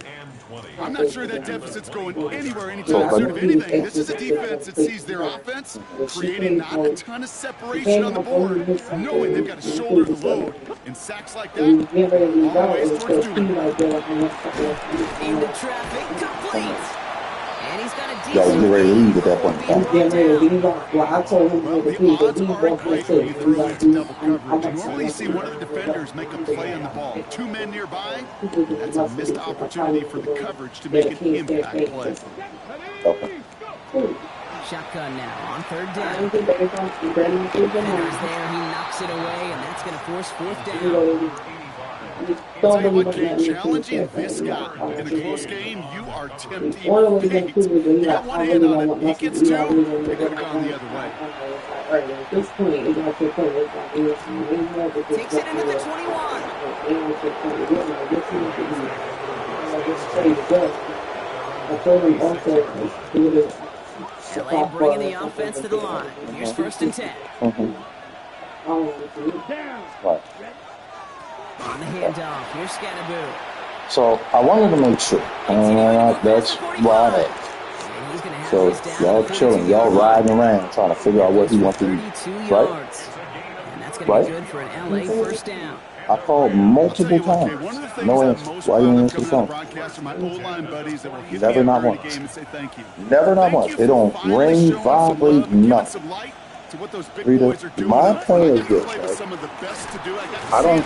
I'm not sure that deficit's going anywhere anytime soon. If anything, this is a defense that sees their offense creating not a ton of separation on the board, knowing they've got to shoulder the load. In sacks like that, long ways towards doing it. Into traffic, complete. And he's got a Y'all decent get ready to leave at that point in time. Well, I told him Well, the odds aren't great when you throw into double coverage. Normally you see one of the defenders make a play on the ball. 2 men nearby, that's a missed opportunity for the coverage to make an impact play. Okay. Shotgun now on 3rd down. Benner's there, he knocks it away, and that's going to force 4th down. I'll tell you what, Kate, challenging this guy in a close game, you are tempting fate. You got one hand on it, he gets 2, they could have gone the other way. Takes it into the 21. LA bringing the offense to the line. Here's 1st and 10. Right. On the handoff, here's Scannaboo. So I wanted to make sure. That's why I asked. So y'all chilling, y'all riding around trying to figure out what he wants to do. 32 Right? yards. And that's going to be good for an LA 1st down. I called multiple times. No answer. Why you didn't answer the phone? Never, not once. Never, not once. They don't ring, vibrate, nothing. Rita, my point is this, right? I don't.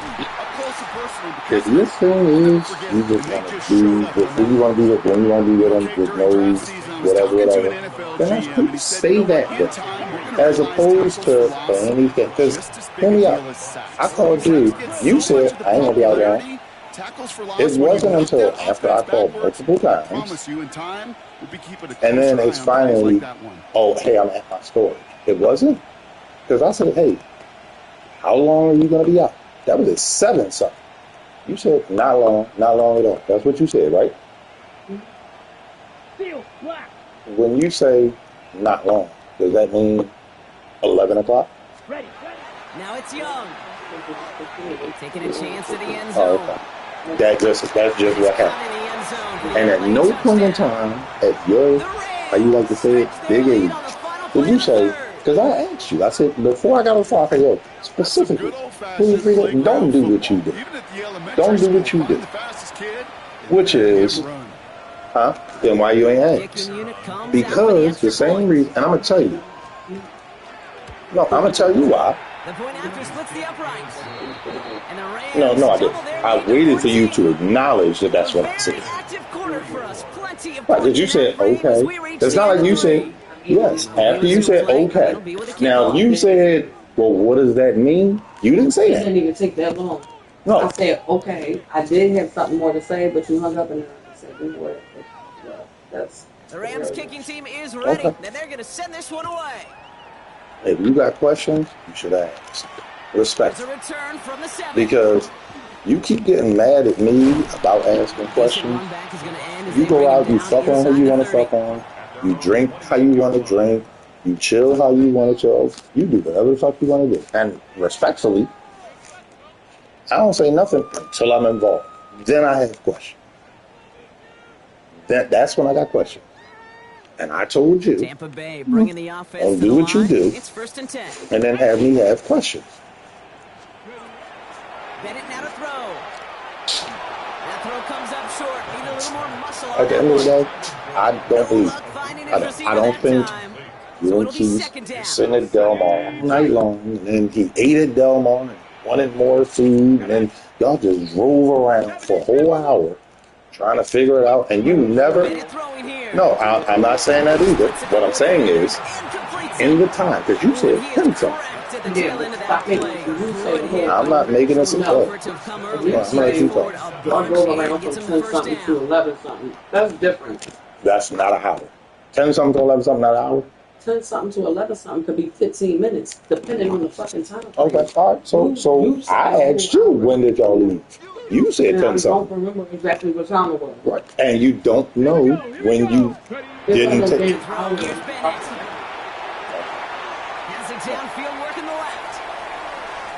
If your thing is you just want to do what you want to do, when you want to do with them, with no whatever, then that's cool. Say that then. As opposed to anything. Because, hear me out. I called you. You said, I ain't going to be out there. It wasn't until after I called multiple times, and then it's finally, oh, hey, I'm at my storage. It wasn't? Because I said, hey, how long are you going to be out? That was at 7 something. You said, not long at all. That's what you said, right? When you say not long, does that mean 11 o'clock? Now it's Young. Taking a chance to the end zone. Oh, okay. That's just what happened. And at no point in time, at your, how you like to say it, big age, did you say, because I asked you, I said, before I got on the phone, I said, yo, specifically, don't do what you do. Don't do what you do. Which is, then why you ain't asked? Because the same reason, and I'm going to tell you. No, I'm going to tell you why. The point after splits the uprights. And the Rams No, I didn't. I waited for you to acknowledge that that's what I said. Right, because you said, okay. It's not like you said, yes. After you said, okay. Now, you said, well, what does that mean? You didn't say It that. didn't even take that long. No. I said, okay. I did have something more to say, but you hung up and I said, you know what? That's the Rams kicking team is ready, Okay. and they're going to send this one away. If you got questions, you should ask. Respect. It's a return from the 7. Because you keep getting mad at me about asking questions. You go out, you fuck on who you want to fuck on. You drink how you want to drink. You chill how you want to chill. You do whatever the fuck you want to do. And respectfully, I don't say nothing until I'm involved. Then I have questions. That's when I got questions. And I told you, Tampa Bay bringing the offense don't to do the what you line. do. It's 1st and 10. And then have me have questions. Bennett now to throw. That throw comes up short. Need a little more muscle. At the end of the day, I don't believe. I don't think UNC's sitting at Del Mar all night long, and then he ate at Del Mar and wanted more food, and then y'all just drove around for a whole hour trying to figure it out, and you never. No, I'm not saying that either. What I'm saying is, in the time, because you said 10 something. Back to the tail end of that play. I'm not making this a play. Effort to come Yeah, early, I'm gonna let you forward talk. a Y'all bunch go here around to from get some 10 first something to down. 11 something. That's different. That's not a hour. 10 something to 11 something, not an hour. 10 something to 11 something could be 15 minutes, depending on the fucking time. Okay, all right. So said I a asked whole you, hour. when did y'all leave? You said And 10 I don't something. remember exactly what time it was. Right. And you don't know when you didn't It's like take. an hour. Here's Bennett. Has it downfield, working the left.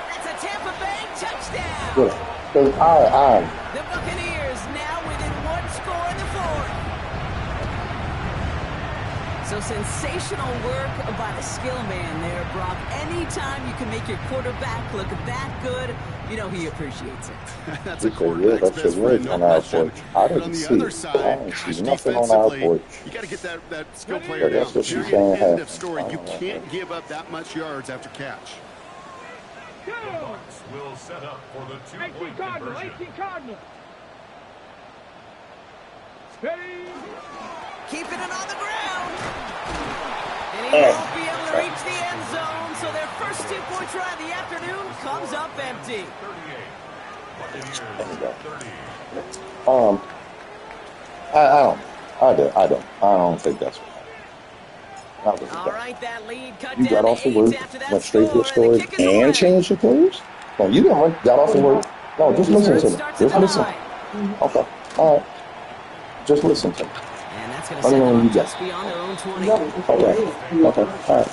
That's a Tampa Bay touchdown. Good. 'Cause I The Buccaneers now within one score in the fourth. So sensational work by the skill man there, Brock. Anytime you can make your quarterback look that good, you know he appreciates it. That's a because quarterback's that's best just friend, right no on our question. porch. I But didn't on the see other it. I side, didn't gosh, see nothing on our defensively, porch. you got to get that skill Yeah, player down. that's what she's Period. saying End happened. of story. You can't give up that much yards after catch. The Bucs will set up for the 2-point conversion. 18 Cardinal. Steady. Keeping it on the ground. And he won't be able to reach the end zone, so their first 2-point try of the afternoon comes up empty. 38. Buccaneers, 30. I don't think that's what happened. All right, that lead cut You down got off to the 8 work, after that went straight to the score, and the storage, kick is and away. changed your clothes? No, you didn't got off the work. No, just listen to me. Start to Just the listen. 9. Okay, all right. Just listen to me. And that's going Let to me send know them when you up get. just beyond their own 20. Okay, all right.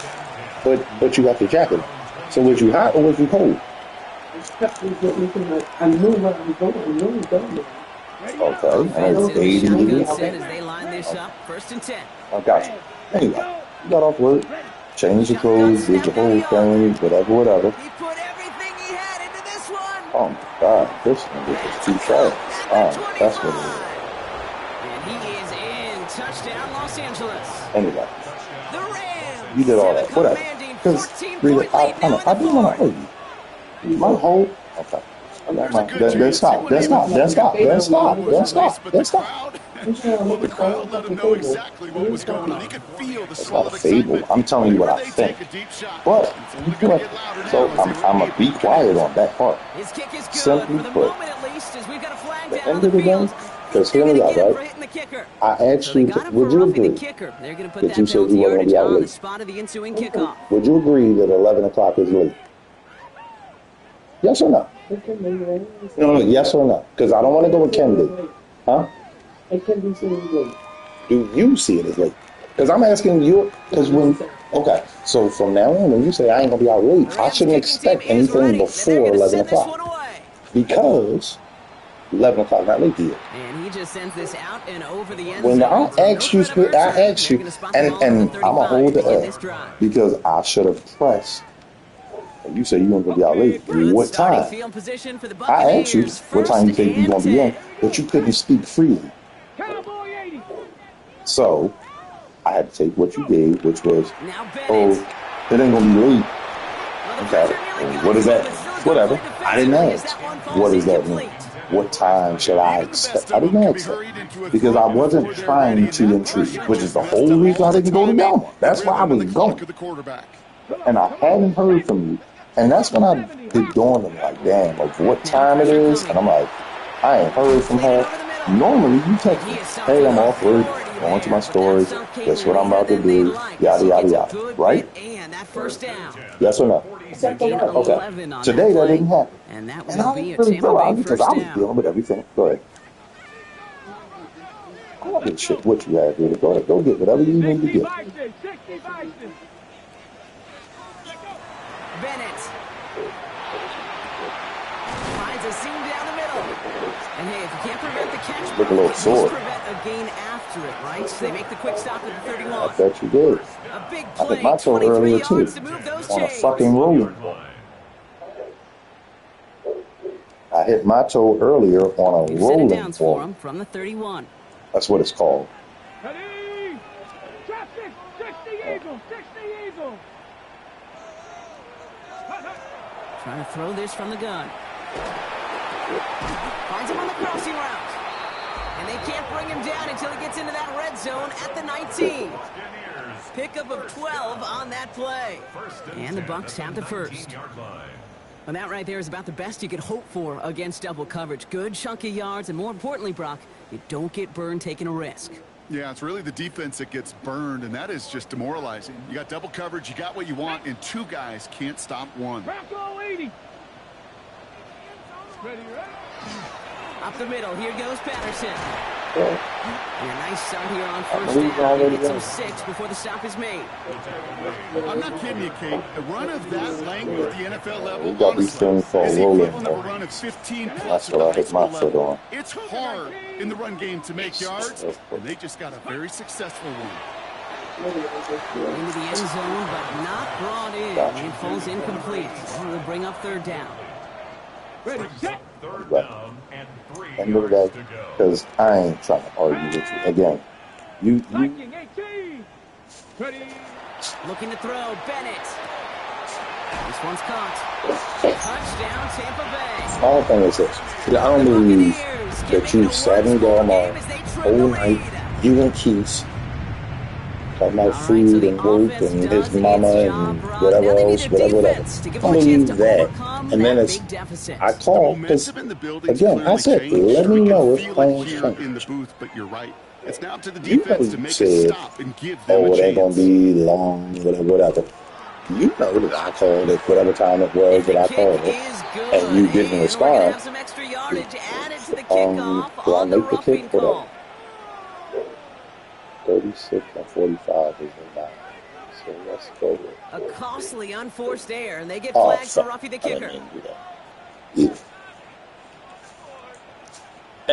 But you got the jacket. So was you hot or was you cold? I knew where I was going. I knew I was going there. Okay, and Offense it's in the 80 shotgun degrees. set as they line this up. 1st and 10. I got you. Anyway, you got off work, changed your clothes, did your whole thing, whatever. He put everything he had into this one. Oh my God, this nigga is too fast. Oh, that's what it And he is in. Touchdown, Los Angeles. is. Anyway, The Rams. you did all that, whatever. Commanding Because 14-point I lead now in do the want to fourth. argue. My whole okay. Then stop. Well, the crowd let him know exactly what was going on. He could feel the It's swell not of a fable. excitement. I'm telling you what I think. But so I'm gonna be quiet on that part. His kick is good Simply for the put, moment at least, as we've got a flag the down on end the of the field. day, because hear me out, right? I asked So they you, got him would for you roughing the agree kicker. They're going to put that that you said penalty you weren't going to yardage be out on the late? spot of the ensuing kickoff. Would you agree that 11 o'clock is late? Yes or no? No, yes or no? Because I don't want to go with Ken did. Huh? It can be seen late. Do you see it as late? Because I'm asking you, because when, okay, so from now on, when you say I ain't going to be out late, I shouldn't expect anything before 11 o'clock. Because 11 o'clock not late yet. And he just sends this out and over the end When zone. I asked you, and I'm a hold the F, because I should have pressed. You say you're going to be out late. What time? I asked you what time you think you're going to be in, but you couldn't speak freely. So I had to take what you gave, which was, oh, it ain't going to be late. Okay, well, what is that? Whatever. I didn't ask. What does that mean? What time should I expect? I didn't ask that because I wasn't trying to intrude, which is the whole reason I didn't go to Belmont. That's why I was going. And I hadn't heard from you. And that's when I hit dawn and like, damn, like what time it is? And I'm like, I ain't heard from her. Normally you text me, hey, I'm off work, going to my storage, that's what I'm about to do, yada, yada, yada, right? Yes or no? Okay. Today that didn't happen. And I didn't really feel out because I was dealing with everything. Go ahead. I don't give a shit what you have here to go ahead. Go get whatever you need to get. Bennett finds a seam down the middle. And hey, if you can't prevent the catch, look a little sore. prevent a gain after it, right? So they make the quick stop at the 31. I bet you did. A big I play, hit my toe earlier too. On a fucking rolling. I hit my toe earlier on a rolling ball. From the 31. That's what it's called. Trying to throw this from the gun. Finds him on the crossing route. And they can't bring him down until he gets into that red zone at the 19. pickup of 12 on that play. And the Bucs have the first. And that right there is about the best you could hope for against double coverage. Good chunky yards, and more importantly, Brock, you don't get burned taking a risk. Yeah, it's really the defense that gets burned, and that is just demoralizing. You got double coverage, you got what you want, and two guys can't stop one. Bronco 80. Ready, Up the middle, here goes Patterson. And a nice start here on first down. He gets some 6 before the stop is made. I'm not kidding you, Kate. A run of that length at the NFL level, We got these things is called the rolling. equivalent of a run of 15 plus That's at the what I high hit school my foot level. on. It's hard in the run game to make yards, and they just got a very successful one. Into the end zone, but not brought in. Gotcha. It falls incomplete. And we'll bring up third down. Ready, set. Third Right. down and 3 End of the day, yards to go. because I ain't trying to argue with you. Again, you Viking 18. Ready. Looking to throw, Bennett. This one's caught. Touchdown, Tampa Bay. my whole thing is this. I don't believe that you sat me down my whole night, you and Keith, talking about food and work and his mama and whatever else, whatever. I don't believe that. And then it's, I The called because, momentum in the building again, I clearly said, changed. let me We can know if feel it plans here change. in the booth, but you're right. It's now up to the You know defense to you make a said, stop and give them oh, a it ain't gonna chance. be long, whatever. You know that I called it whatever time it was that I called it, and you didn't respond. Have some extra yardage added to the kickoff Do I on the make the roughing kick for call. that? 36 and 45 is the line. So let's go with A costly unforced error, and they get oh, flagged for roughing the I didn't kicker. mean to do that. Yeah.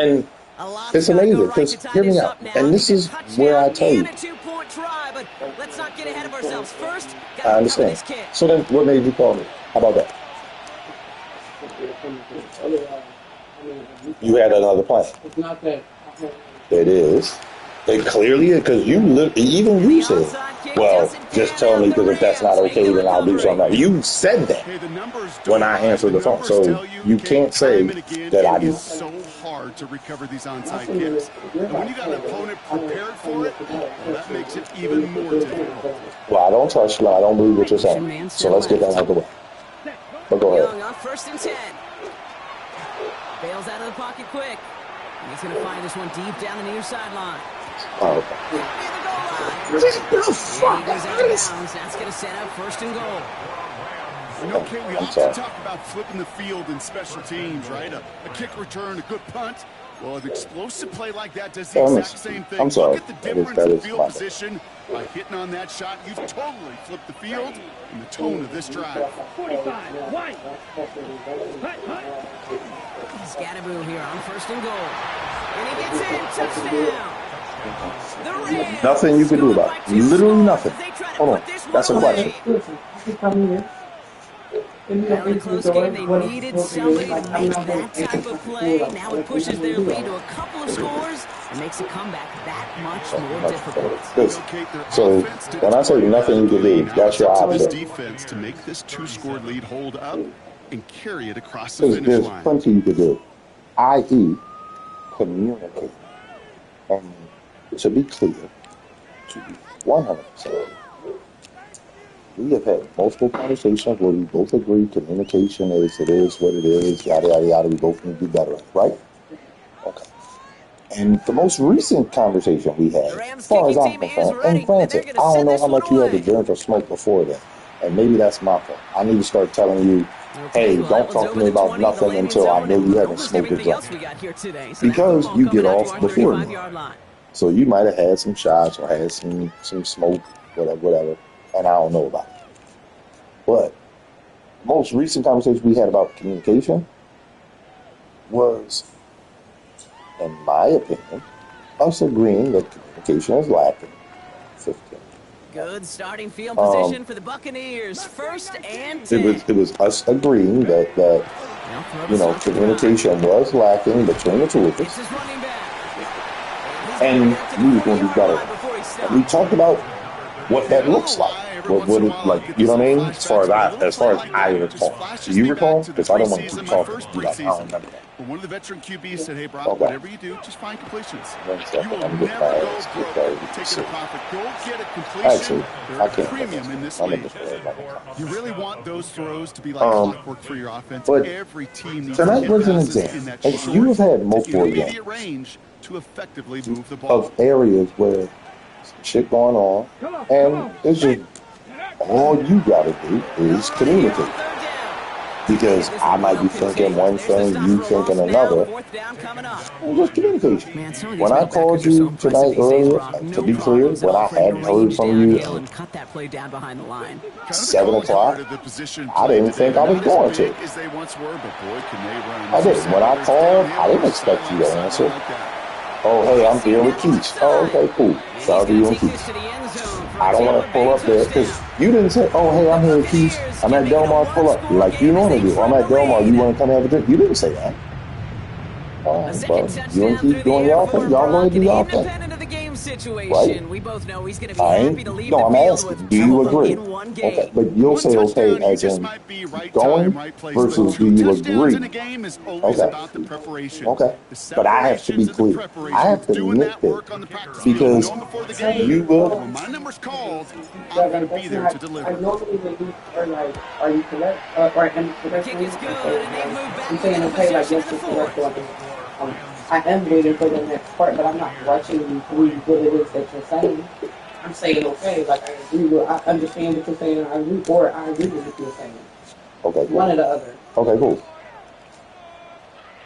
And A lot's it's gotta go amazing right because to tie hear this me up out, now. and this is where I tell you, And a 2-point try, but let's not get ahead of ourselves. First, I gotta cover understand. this kick. So then, what made you call me? How about that? You had another plan. It's not that. It is. It clearly is because even you said, well, just tell me because if that's not okay, then I'll do something else. You said that Hey, the numbers when don't I lie. answered the phone. numbers So tell you Kate, can't say time and again, that I it is didn't. so hard to recover these onside kicks. And when you got an opponent prepared for it, well, that makes it even more difficult. Well, I don't trust you. I don't believe what you're saying. So let's get that out of the way. But go Young ahead. on 1st and 10. Bails out of the pocket quick. And he's going to fire this one deep down the near sideline. Oh, okay. Near the goal line. And he goes out of bounds. That's going to set up 1st and goal. You know, Kate, we I'm often sorry. talk about flipping the field in special teams, right? A kick return, a good punt. Well, an explosive play like that does the Oh, exact same thing. I'm sorry. Look at the That difference is in my field bad. position. By hitting on that shot, you've totally flipped the field and the tone of this drive. 45. White. Hut, hut. Scatterboo here on 1st and goal. And he gets in. Touchdown. The Rams Nothing you can do about it. score by 2 Literally scores nothing. as they try to Hold on. put this That's a one question. away. Listen, you come here. Well, in a close game, they needed somebody to make that type of play. Now it pushes their lead to a couple of scores and makes a comeback that much more difficult. Because, Okay, their so offense did when I say nothing you can do, Now that's it's your up to this opposite. defense to make this 2-score lead hold up and carry it across the Because finish there's line. plenty you could do, i.e., communicate. And to be clear, to be 100%, we have had multiple conversations where we both agree communication is, it is what it is, yada, yada, yada. We both need to do better at it, right? Okay. And the most recent conversation we had, as far as I'm concerned, and granted, I don't know how much you had to drink or smoke before then, and maybe that's my fault. I need to start telling you, hey, don't talk to me about nothing until I know you haven't smoked or drunk. Because you get off before me. So you might have had some shots or had some smoke, whatever, and I don't know about it. But the most recent conversation we had about communication was, in my opinion, us agreeing that communication is lacking. 15. Good starting field position for the Buccaneers. 1st and 10. It was us agreeing that communication was lacking between the two of It's us, his running back. and we were going to do better. And we talked about what that looks like. What it, like, you know what I mean? As far as I recall. Do you recall? Because I don't want to keep talking. Like, I don't remember that. But one of the veteran QBs said, hey, Brock, Okay. whatever you do, just find completions. You will I'm never go broke taking a profit. Go get a completion. Actually, I They're can't. premium in this I'm league. You really want those throws to be like clockwork for your offense. But Every team needs tonight to get was an passes in example. that And short you have had to multiple intermediate examples range to effectively move the ball. of areas where shit going on, and it's just all you gotta do is communicate. Because I might be thinking one thing, you thinking another. And just communication. When I called you tonight earlier, to be clear, when I hadn't heard from you at 7 o'clock, I didn't think I was going to. I didn't. When I called, I didn't expect you to answer. Oh, hey, I'm here with Keith. Oh, okay, cool. Shout out to you and Keith. I don't want to pull up there because you didn't say, oh, hey, I'm here with Keith. I'm at Del Mar, pull up. Like you normally do. I'm at Del Mar, you want to come have a drink? You didn't say that. Well, you and Keith doing y'all thing. Y'all going to do y'all thing. Right? We both know he's going to be happy to leave No, I'm the field asking, with do you two of them agree? in one game. Okay, but you'll say okay as in going versus do you agree? Okay. But I have to be clear. I have to nitpick because you will. My number's called. I'm But going like to be that's there not. to deliver. I normally when you are like, are you correct? Or am I correct? Kick is good, and they move back I'm saying into okay, like position yes, in it's the correct. fourth. I am waiting for the next part, but I'm not rushing you through what it is that you're saying. I'm saying okay, like I agree with, I understand what you're saying, I agree, or I agree with what you're saying. Okay, cool. One or the other. Okay, cool.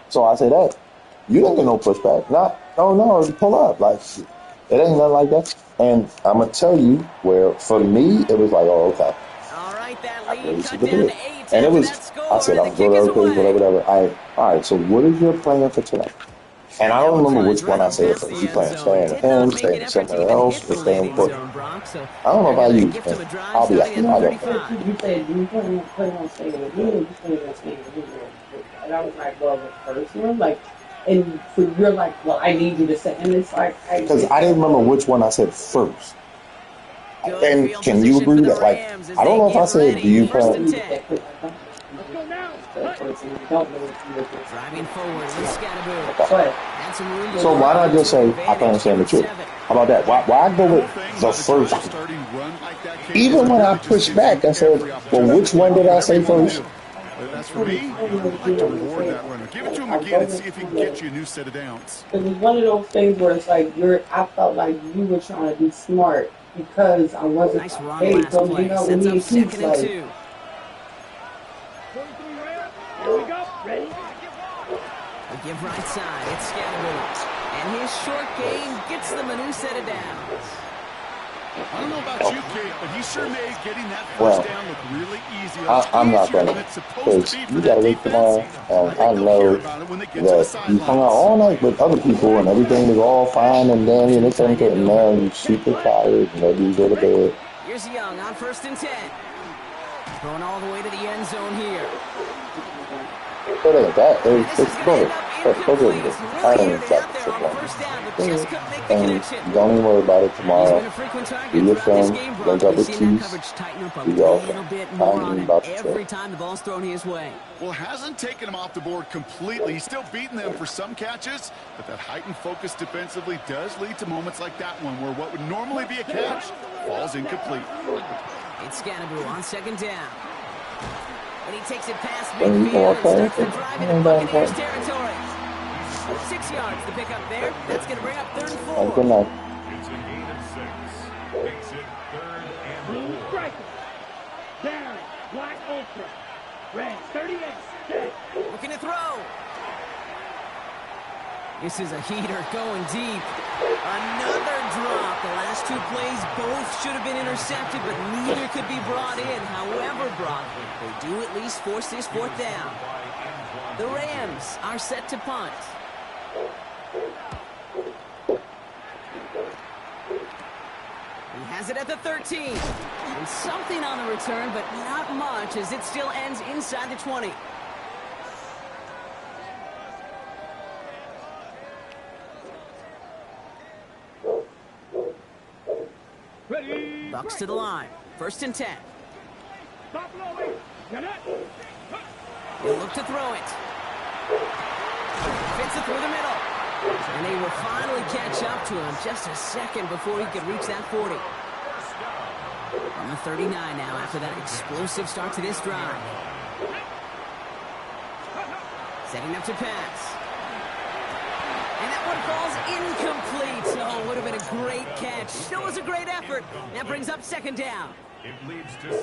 So I say that. You don't get no pushback. No, pull up. Like, it ain't nothing like that. And I'm going to tell you where, for me, it was like, oh, okay. All right, that I lead really cut see the down bit. to 8 And it after was, that score, I said, and I'm the good, kick is okay, away. whatever. All right, so what is your plan for tonight? And I don't remember which one I said first. You plan staying with him, staying somewhere else, or staying put. I don't know about you. I'll be like, I don't. You said you plan on staying with me, or you plan on staying with me? And I was like, well, the first one, like, and for you're like, well, I need you to say, and it's like, because I didn't remember which one I said first. And can you agree with that? Like, I don't know if I said, do you plan? Let's go now. Driving forward with Scatterbo. But so why not just say, I plan on staying with you? How about that? Why I go with the first one? Even when I pushed back, I said, well, which one did I say first? That's for me. I'd like to reward that runner. Give it to him again and see if he can get you a new set of downs. It was one of those things where it's like I felt like you were trying to be smart because I wasn't. Nice run Hey, last so play. you know, when Sets he up second keeps and like. 2. 43 Rams. Here we go. Ready? We give right side. It's Scatterbo. And his short game gets them a new set of downs. I don't know about you, Kate, but he sure made getting that first down look really easy. I'm not going to, because you got to wait tomorrow, and I know that you hung out all night with other people, and everything was all fine and dandy, and it's okay, and now you're super tired, and maybe you go to bed. Here's Young on 1st and 10. Going all the way to the end zone here. It ain't that. It's good. I don't Really out there on first down, but just couldn't make the connection. And don't even worry about it tomorrow. He's been a frequent target Do your throughout this thing. game, Link Brock. up We've with seen that Keith. coverage tighten up a Do y'all little thing. bit more on him About to every say. time the ball's thrown his way. Well, hasn't taken him off the board completely. He's still beating them for some catches, but that heightened focus defensively does lead to moments like that one where what would normally be a catch falls incomplete. It's Scatterbo on 2nd down. And he takes it past And you know midfield what, and starts the Clarence? drive into Buccaneers territory. 6 yards to pick up there. That's going to bring up 3rd and 4. Good night. It's a gain of 6. Makes it 3rd and 4. Striker. Down. Black Ultra. Red. 38. Set. Looking to throw. This is a heater going deep. Another drop. The last 2 plays both should have been intercepted, but neither could be brought in. However, Brock, they do at least force this 4th down. The Rams are set to punt. He has it at the 13. And something on the return, but not much as it still ends inside the 20. Bucks to the line. 1st and 10. Stop blowing. Get it. He'll look to throw it. Fits it through the middle. And they will finally catch up to him just a second before he could reach that 40. On the 39 now after that explosive start to this drive. Setting up to pass. And that one falls incomplete. Oh, it would have been a great catch. Still was a great effort. That brings up 2nd down.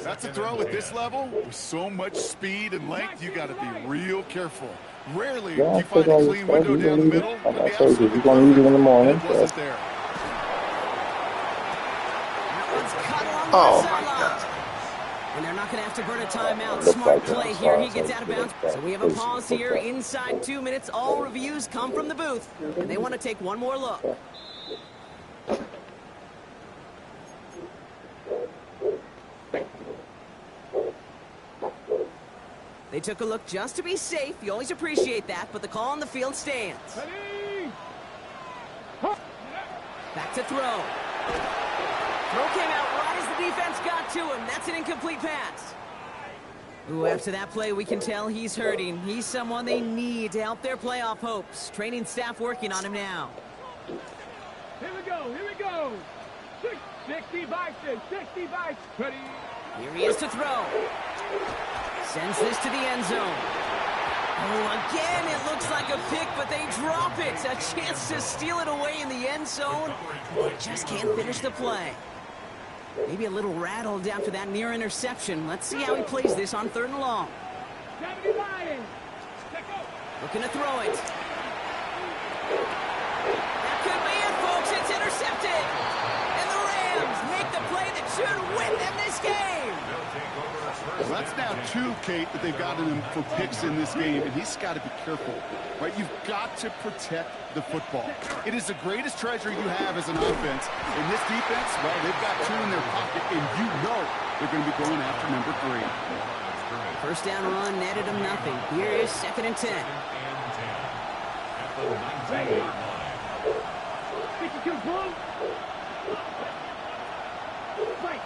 That's a throw at this level. With so much speed and length, you got to be real careful. Rarely do you find a clean window down the middle. I'm not sure if you're going to use it in the morning. It wasn't there. Oh, my God. And they're not going to have to burn a timeout. Smart play here. He gets out of bounds. So we have a pause here inside 2 minutes. All reviews come from the booth. And they want to take one more look. They took a look just to be safe. You always appreciate that, but the call on the field stands. Back to throw. Throw came out right as the defense got to him. That's an incomplete pass. Ooh, after that play, we can tell he's hurting. He's someone they need to help their playoff hopes. Training staff working on him now. Here we go. Here we go. 60 Bison. 60 Bison. Ready. Here he is to throw. Sends this to the end zone. Oh, again, it looks like a pick, but they drop it. A chance to steal it away in the end zone. They just can't finish the play. Maybe a little rattled after that near interception. Let's see how he plays this on 3rd and long. 70 Lions. Looking to throw it. That could be it, folks. It's intercepted. And the Rams make the play that should win them this game. Well, that's now 2, Kate, that they've gotten him for picks in this game, and he's got to be careful, right? You've got to protect the football. It is the greatest treasure you have as an offense. In this defense, well, they've got 2 in their pocket, and you know they're going to be going after number 3. 1st down run netted him nothing. Here is 2nd and 10. 52 blue. Right.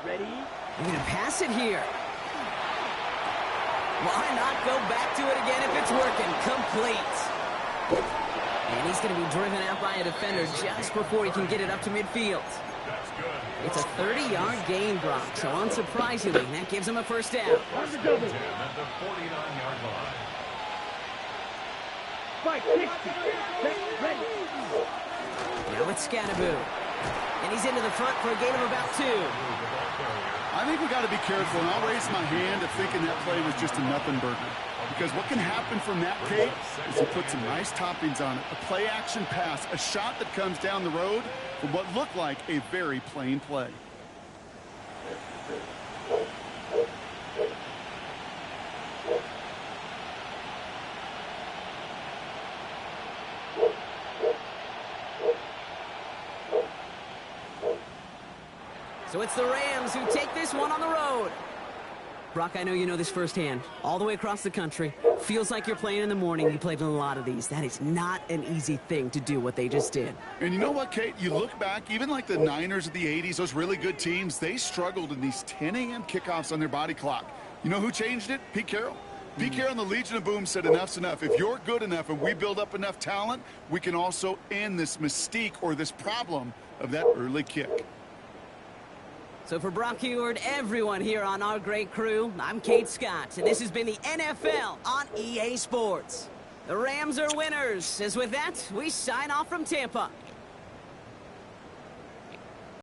Ready? They're going to pass it here. Why not go back to it again if it's working? Complete. And he's going to be driven out by a defender just before he can get it up to midfield. It's a 30-yard gain, Brock, so unsurprisingly, that gives him a 1st down. At the 49-yard line. Fight, 60. Ready. Now it's Scatterboo. And he's into the front for a gain of about 2. I think we got to be careful, and I'll raise my hand of thinking that play was just a nothing burger. Because what can happen from that, Kate, is he put some nice toppings on it. A play-action pass, a shot that comes down the road from what looked like a very plain play. So it's the Rams who take this one on the road. Brock, I know you know this firsthand. All the way across the country. Feels like you're playing in the morning. You played in a lot of these. That is not an easy thing to do what they just did. And you know what, Kate? You look back, even like the Niners of the 80s, those really good teams, they struggled in these 10 a.m. kickoffs on their body clock. You know who changed it? Pete Carroll. Pete Carroll and the Legion of Boom said enough's enough. If you're good enough and we build up enough talent, we can also end this mystique or this problem of that early kick. So for Brock Huard, everyone here on our great crew, I'm Kate Scott, and this has been the NFL on EA Sports. The Rams are winners, as with that, we sign off from Tampa.